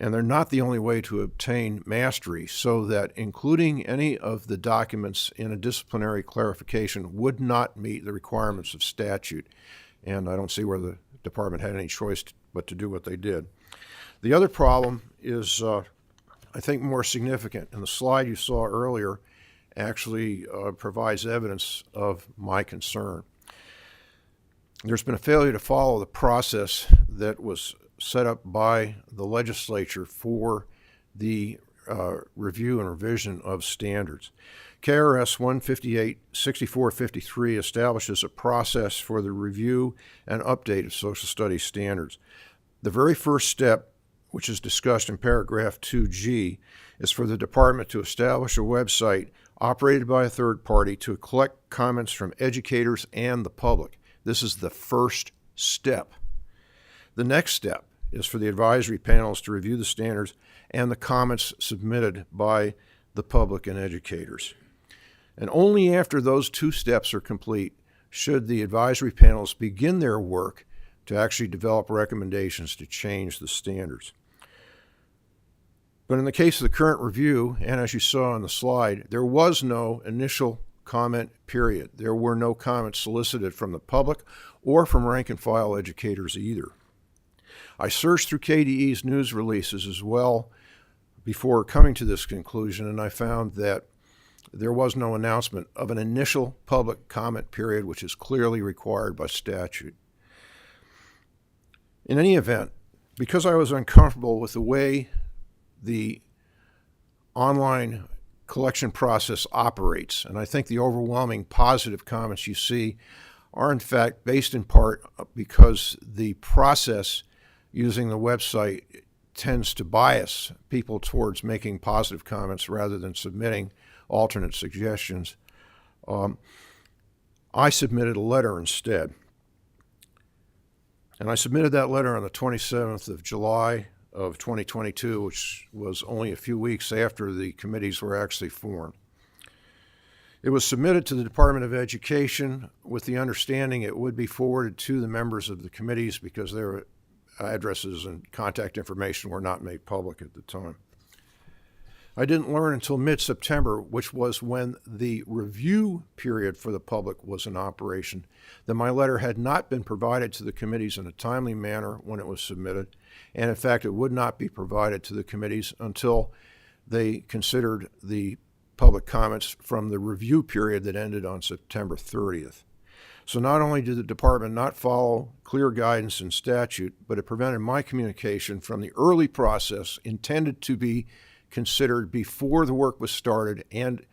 and they're not the only way to obtain mastery, so that including any of the documents in a disciplinary clarification would not meet the requirements of statute. And I don't see where the department had any choice but to do what they did. The other problem is, I think, more significant, and the slide you saw earlier actually provides evidence of my concern. There's been a failure to follow the process that was set up by the legislature for the review and revision of standards. KRS 158-6453 establishes a process for the review and update of social studies standards. The very first step, which is discussed in paragraph 2G, is for the department to establish a website operated by a third party to collect comments from educators and the public. This is the first step. The next step is for the advisory panels to review the standards and the comments submitted by the public and educators. And only after those two steps are complete should the advisory panels begin their work to actually develop recommendations to change the standards. But in the case of the current review, and as you saw on the slide, there was no initial comment period. There were no comments solicited from the public or from rank and file educators either. I searched through KDE's news releases as well before coming to this conclusion, and I found that there was no announcement of an initial public comment period, which is clearly required by statute. In any event, because I was uncomfortable with the way the online collection process operates, and I think the overwhelming positive comments you see are in fact based in part because the process using the website tends to bias people towards making positive comments rather than submitting alternate suggestions. I submitted a letter instead. And I submitted that letter on the 27th of July of 2022, which was only a few weeks after the committees were actually formed. It was submitted to the Department of Education with the understanding it would be forwarded to the members of the committees because their addresses and contact information were not made public at the time. I didn't learn until mid-September, which was when the review period for the public was in operation, that my letter had not been provided to the committees in a timely manner when it was submitted, and in fact it would not be provided to the committees until they considered the public comments from the review period that ended on September 30th. So not only did the department not follow clear guidance in statute, but it prevented my communication from the early process intended to be considered before the work was started and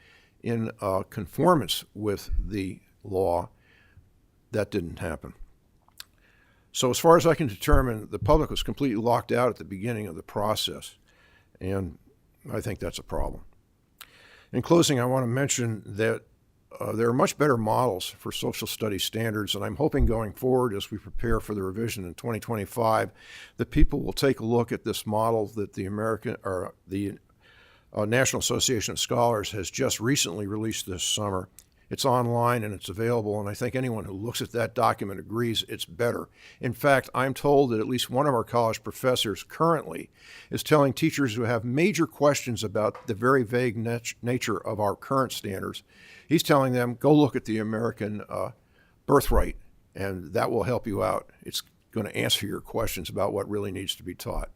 in conformance with the law. That didn't happen. So as far as I can determine, the public was completely locked out at the beginning of the process, and I think that's a problem. In closing, I want to mention that there are much better models for social studies standards, and I'm hoping going forward as we prepare for the revision in 2025 that people will take a look at this model that the National Association of Scholars has just recently released this summer. It's online and it's available, and I think anyone who looks at that document agrees it's better. In fact, I'm told that at least one of our college professors currently is telling teachers who have major questions about the very vague nature of our current standards, he's telling them, go look at the American birthright, and that will help you out. It's going to answer your questions about what really needs to be taught.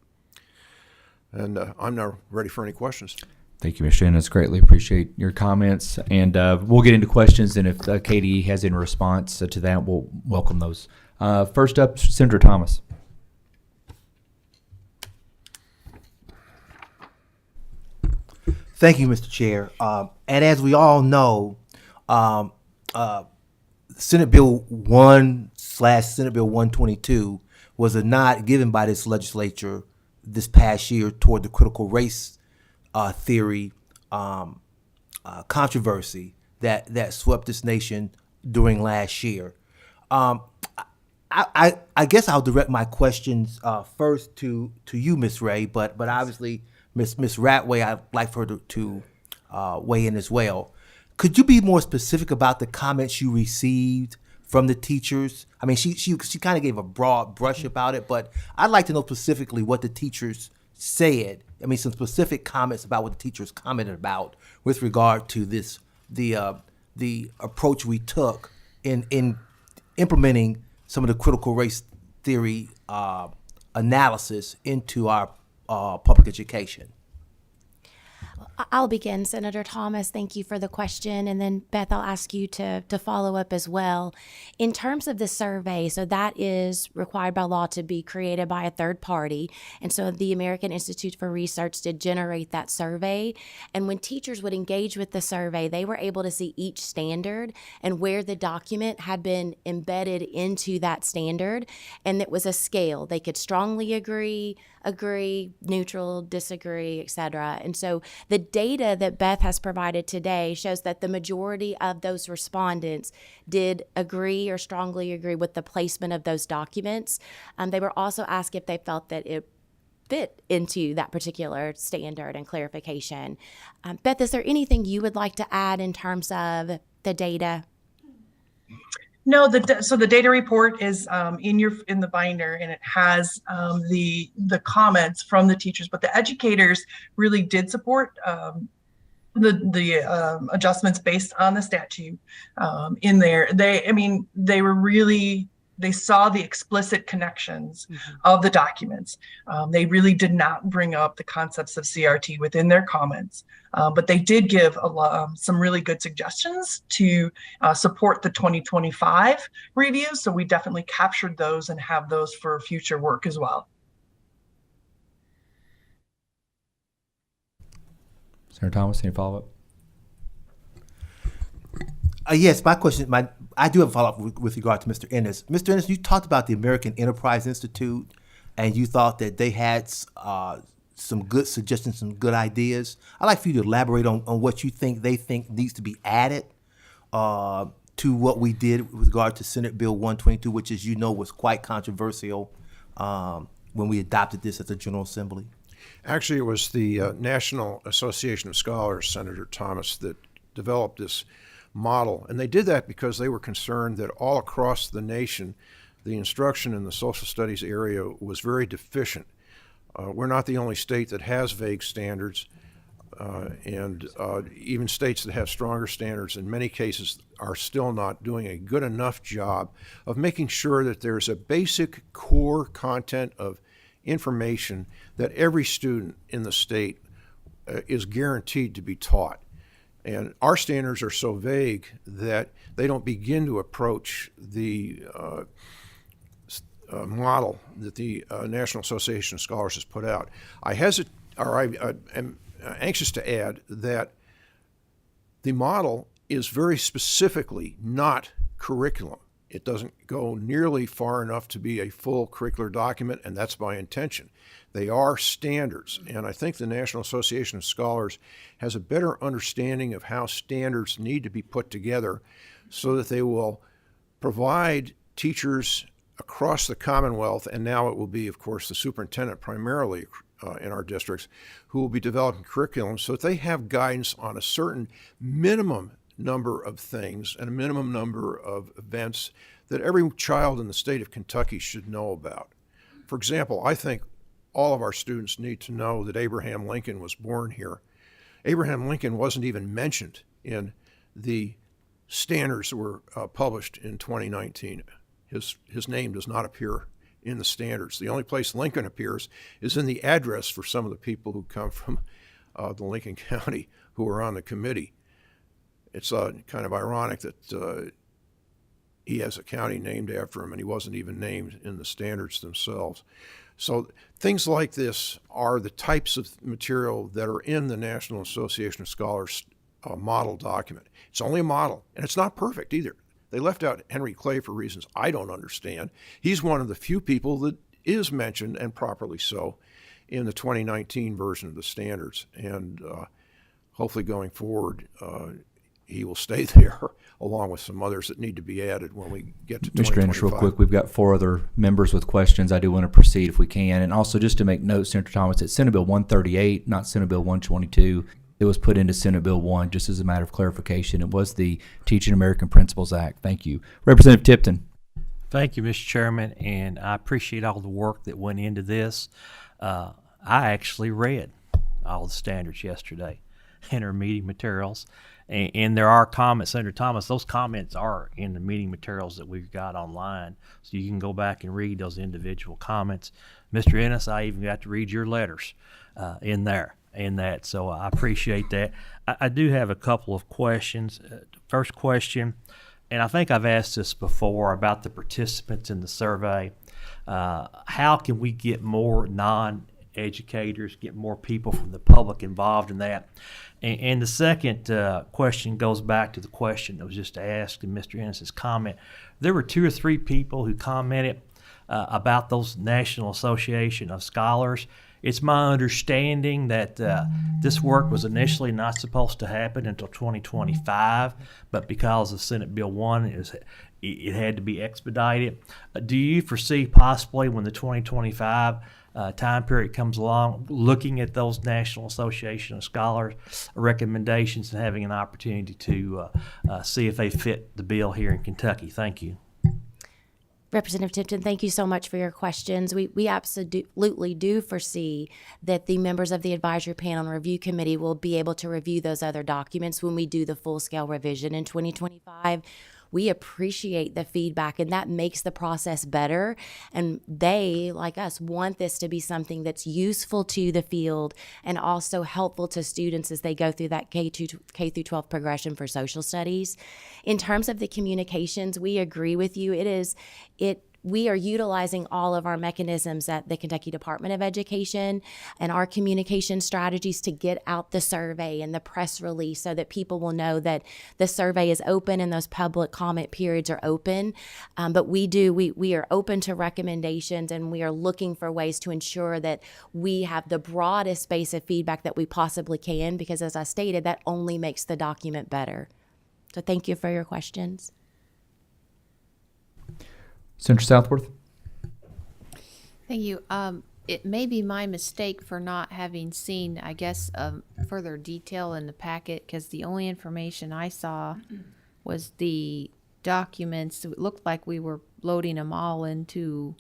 And I'm now ready for any questions. Thank you, Mr. Ennis. Greatly appreciate your comments. And we'll get into questions, and if KDE has any response to that, we'll welcome those. First up, Senator Thomas. Thank you, Mr. Chair. And as we all know, Senate Bill 1/Senate Bill 122 was a nod given by this legislature this past year toward the critical race theory controversy that swept this nation during last year. I guess I'll direct my questions first to you, Ms. Ray, but obviously Ms. Ratway, I'd like for her to weigh in as well. Could you be more specific about the comments you received from the teachers? I mean, she kind of gave a broad brush about it, but I'd like to know specifically what the teachers said. I mean, some specific comments about what the teachers commented about with regard to this, the approach we took in implementing some of the critical race theory analysis into our public education. I'll begin, Senator Thomas. Thank you for the question. And then, Beth, I'll ask you to follow up as well. In terms of the survey, so that is required by law to be created by a third party. And so the American Institute for Research did generate that survey. And when teachers would engage with the survey, they were able to see each standard and where the document had been embedded into that standard. And it was a scale. They could strongly agree, neutral, disagree, etc. And so the data that Beth has provided today shows that the majority of those respondents did agree or strongly agree with the placement of those documents. They were also asked if they felt that it fit into that particular standard and clarification. Beth, is there anything you would like to add in terms of the data? No, so the data report is in the binder, and it has the comments from the teachers, but the educators really did support the adjustments based on the statute in there. They saw the explicit connections of the documents. They really did not bring up the concepts of CRT within their comments, but they did give some really good suggestions to support the 2025 review. So we definitely captured those and have those for future work as well. Senator Thomas, any follow-up? Yes, my question, I do have a follow-up with regard to Mr. Ennis. Mr. Ennis, you talked about the American Enterprise Institute, and you thought that they had some good suggestions, some good ideas. I'd like for you to elaborate on what you think they think needs to be added to what we did with regard to Senate Bill 122, which, as you know, was quite controversial when we adopted this at the General Assembly. Actually, it was the National Association of Scholars, Senator Thomas, that developed this model. And they did that because they were concerned that all across the nation, the instruction in the social studies area was very deficient. We're not the only state that has vague standards, and even states that have stronger standards in many cases are still not doing a good enough job of making sure that there's a basic core content of information that every student in the state is guaranteed to be taught. And our standards are so vague that they don't begin to approach the model that the National Association of Scholars has put out. I am anxious to add that the model is very specifically not curriculum. It doesn't go nearly far enough to be a full curricular document, and that's my intention. They are standards, and I think the National Association of Scholars has a better understanding of how standards need to be put together so that they will provide teachers across the Commonwealth, and now it will be, of course, the superintendent primarily in our districts, who will be developing curriculum so that they have guidance on a certain minimum number of things and a minimum number of events that every child in the state of Kentucky should know about. For example, I think all of our students need to know that Abraham Lincoln was born here. Abraham Lincoln wasn't even mentioned in the standards that were published in 2019. His name does not appear in the standards. The only place Lincoln appears is in the address for some of the people who come from the Lincoln County who are on the committee. It's kind of ironic that he has a county named after him and he wasn't even named in the standards themselves. So things like this are the types of material that are in the National Association of Scholars model document. It's only a model, and it's not perfect either. They left out Henry Clay for reasons I don't understand. He's one of the few people that is mentioned, and properly so, in the 2019 version of the standards. And hopefully going forward, he will stay there, along with some others that need to be added when we get to 2025. Mr. Ennis, real quick, we've got 4 other members with questions. I do want to proceed if we can. And also just to make note, Senator Thomas, that Senate Bill 138, not Senate Bill 122, it was put into Senate Bill 1 just as a matter of clarification. It was the Teaching American Principles Act. Thank you. Representative Tipton. Thank you, Mr. Chairman, and I appreciate all the work that went into this. I actually read all the standards yesterday in our meeting materials. And there are comments, Senator Thomas, those comments are in the meeting materials that we've got online, so you can go back and read those individual comments. Mr. Ennis, I even got to read your letters in there. in that. So I appreciate that. I do have a couple of questions. First question, and I think I've asked this before about the participants in the survey. How can we get more non-educators, get more people from the public involved in that? And the second question goes back to the question that was just asked in Mr. Ennis's comment. There were 2 or 3 people who commented about those National Association of Scholars. It's my understanding that this work was initially not supposed to happen until 2025, but because of Senate Bill 1, it had to be expedited. Do you foresee possibly when the 2025 time period comes along, looking at those National Association of Scholars recommendations and having an opportunity to see if they fit the bill here in Kentucky? Thank you. Representative Tipton, thank you so much for your questions. We absolutely do foresee that the members of the Advisory Panel and Review Committee will be able to review those other documents when we do the full-scale revision in 2025. We appreciate the feedback, and that makes the process better. And they, like us, want this to be something that's useful to the field and also helpful to students as they go through that K through 12 progression for social studies. In terms of the communications, we agree with you. We are utilizing all of our mechanisms at the Kentucky Department of Education and our communication strategies to get out the survey and the press release so that people will know that the survey is open and those public comment periods are open. But we are open to recommendations, and we are looking for ways to ensure that we have the broadest base of feedback that we possibly can, because as I stated, that only makes the document better. So thank you for your questions. Senator Southworth. Thank you. It may be my mistake for not having seen, I guess, further detail in the packet, because the only information I saw was the documents. It looked like we were loading them all into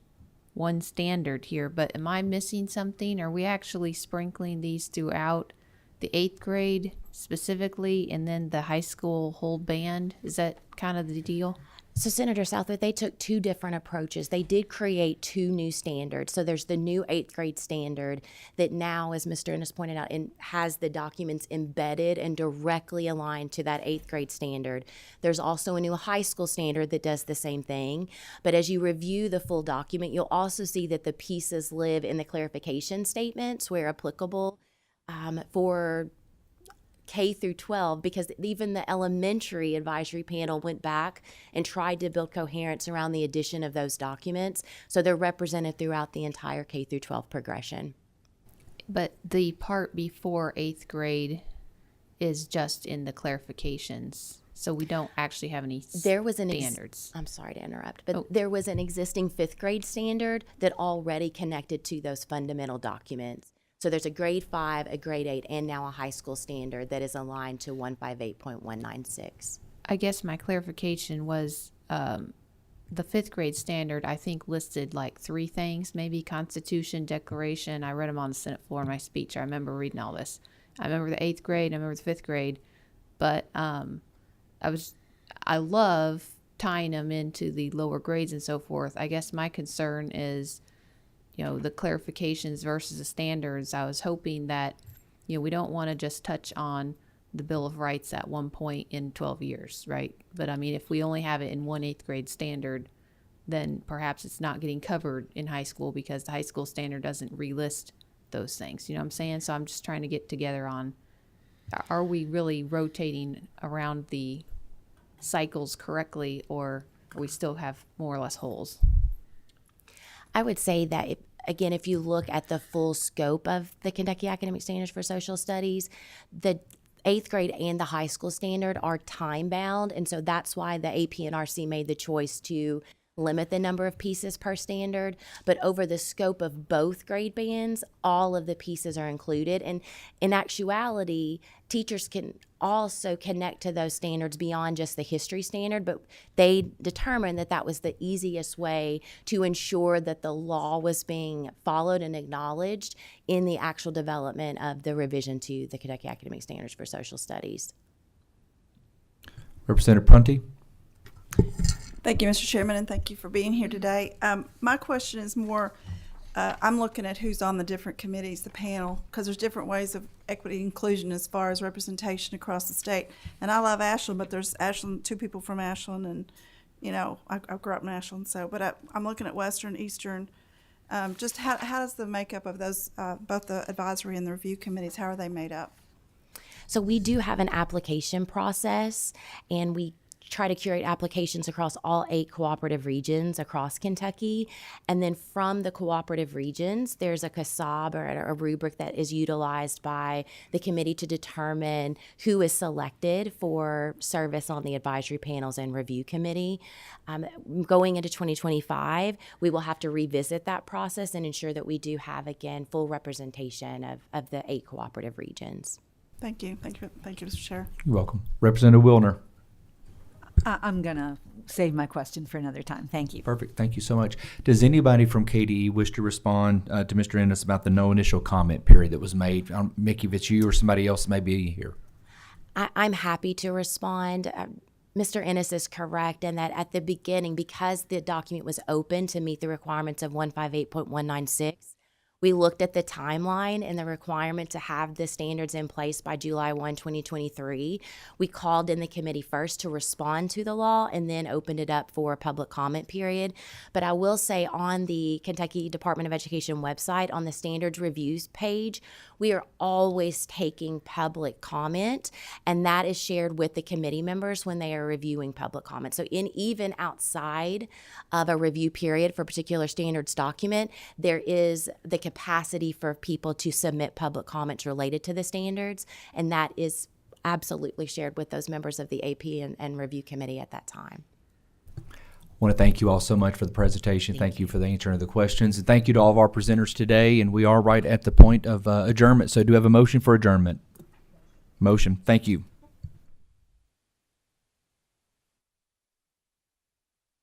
one standard here, but am I missing something? Are we actually sprinkling these throughout the 8th grade specifically, and then the high school whole band? Is that kind of the deal? So Senator Southworth, they took 2 different approaches. They did create 2 new standards. So there's the new 8th grade standard that now, as Mr. Ennis pointed out, has the documents embedded and directly aligned to that 8th grade standard. There's also a new high school standard that does the same thing. But as you review the full document, you'll also see that the pieces live in the clarification statements where applicable for K through 12, because even the elementary advisory panel went back and tried to build coherence around the addition of those documents. So they're represented throughout the entire K through 12 progression. But the part before 8th grade is just in the clarifications. So we don't actually have any standards. I'm sorry to interrupt, but there was an existing 5th grade standard that already connected to those fundamental documents. So there's a grade 5, a grade 8, and now a high school standard that is aligned to 158.196. I guess my clarification was the 5th grade standard, I think, listed like 3 things, maybe Constitution, Declaration. I read them on the Senate floor in my speech. I remember reading all this. I remember the 8th grade, I remember the 5th grade, but I love tying them into the lower grades and so forth. I guess my concern is, the clarifications versus the standards. I was hoping that, we don't want to just touch on the Bill of Rights at one point in 12 years, right? But I mean, if we only have it in one 8th grade standard, then perhaps it's not getting covered in high school because the high school standard doesn't relist those things. You know what I'm saying? So I'm just trying to get together on, are we really rotating around the cycles correctly, or we still have more or less holes? I would say that again, if you look at the full scope of the Kentucky Academic Standards for Social Studies, the 8th grade and the high school standard are time bound. And so that's why the APNRC made the choice to limit the number of pieces per standard. But over the scope of both grade bands, all of the pieces are included. And in actuality, teachers can also connect to those standards beyond just the history standard, but they determined that that was the easiest way to ensure that the law was being followed and acknowledged in the actual development of the revision to the Kentucky Academic Standards for Social Studies. Representative Prunty. Thank you, Mr. Chairman, and thank you for being here today. My question is more I'm looking at who's on the different committees, the panel, because there's different ways of equity inclusion as far as representation across the state. And I love Ashland, but there's Ashland, 2 people from Ashland, and I grew up in Ashland. So, but I'm looking at Western, Eastern. Just how does the makeup of those, both the advisory and the review committees, how are they made up? So we do have an application process, and we try to curate applications across all 8 cooperative regions across Kentucky. And then from the cooperative regions, there's a CASAB or a rubric that is utilized by the committee to determine who is selected for service on the advisory panels and review committee. Going into 2025, we will have to revisit that process and ensure that we do have, again, full representation of the 8 cooperative regions. Thank you. Thank you, Mr. Chair. You're welcome. Representative Wilner. I'm going to save my question for another time. Thank you. Perfect. Thank you so much. Does anybody from KDE wish to respond to Mr. Ennis about the no initial comment period that was made? Mickey, if it's you or somebody else may be here. I'm happy to respond. Mr. Ennis is correct in that at the beginning, because the document was open to meet the requirements of 158.196, we looked at the timeline and the requirement to have the standards in place by July 1, 2023. We called in the committee first to respond to the law and then opened it up for a public comment period. But I will say on the Kentucky Department of Education website, on the standards reviews page, we are always taking public comment, and that is shared with the committee members when they are reviewing public comment. So even outside of a review period for a particular standards document, there is the capacity for people to submit public comments related to the standards, and that is absolutely shared with those members of the AP and review committee at that time. I want to thank you all so much for the presentation. Thank you for the answering of the questions. And thank you to all of our presenters today. And we are right at the point of adjournment. So do we have a motion for adjournment? Motion. Thank you.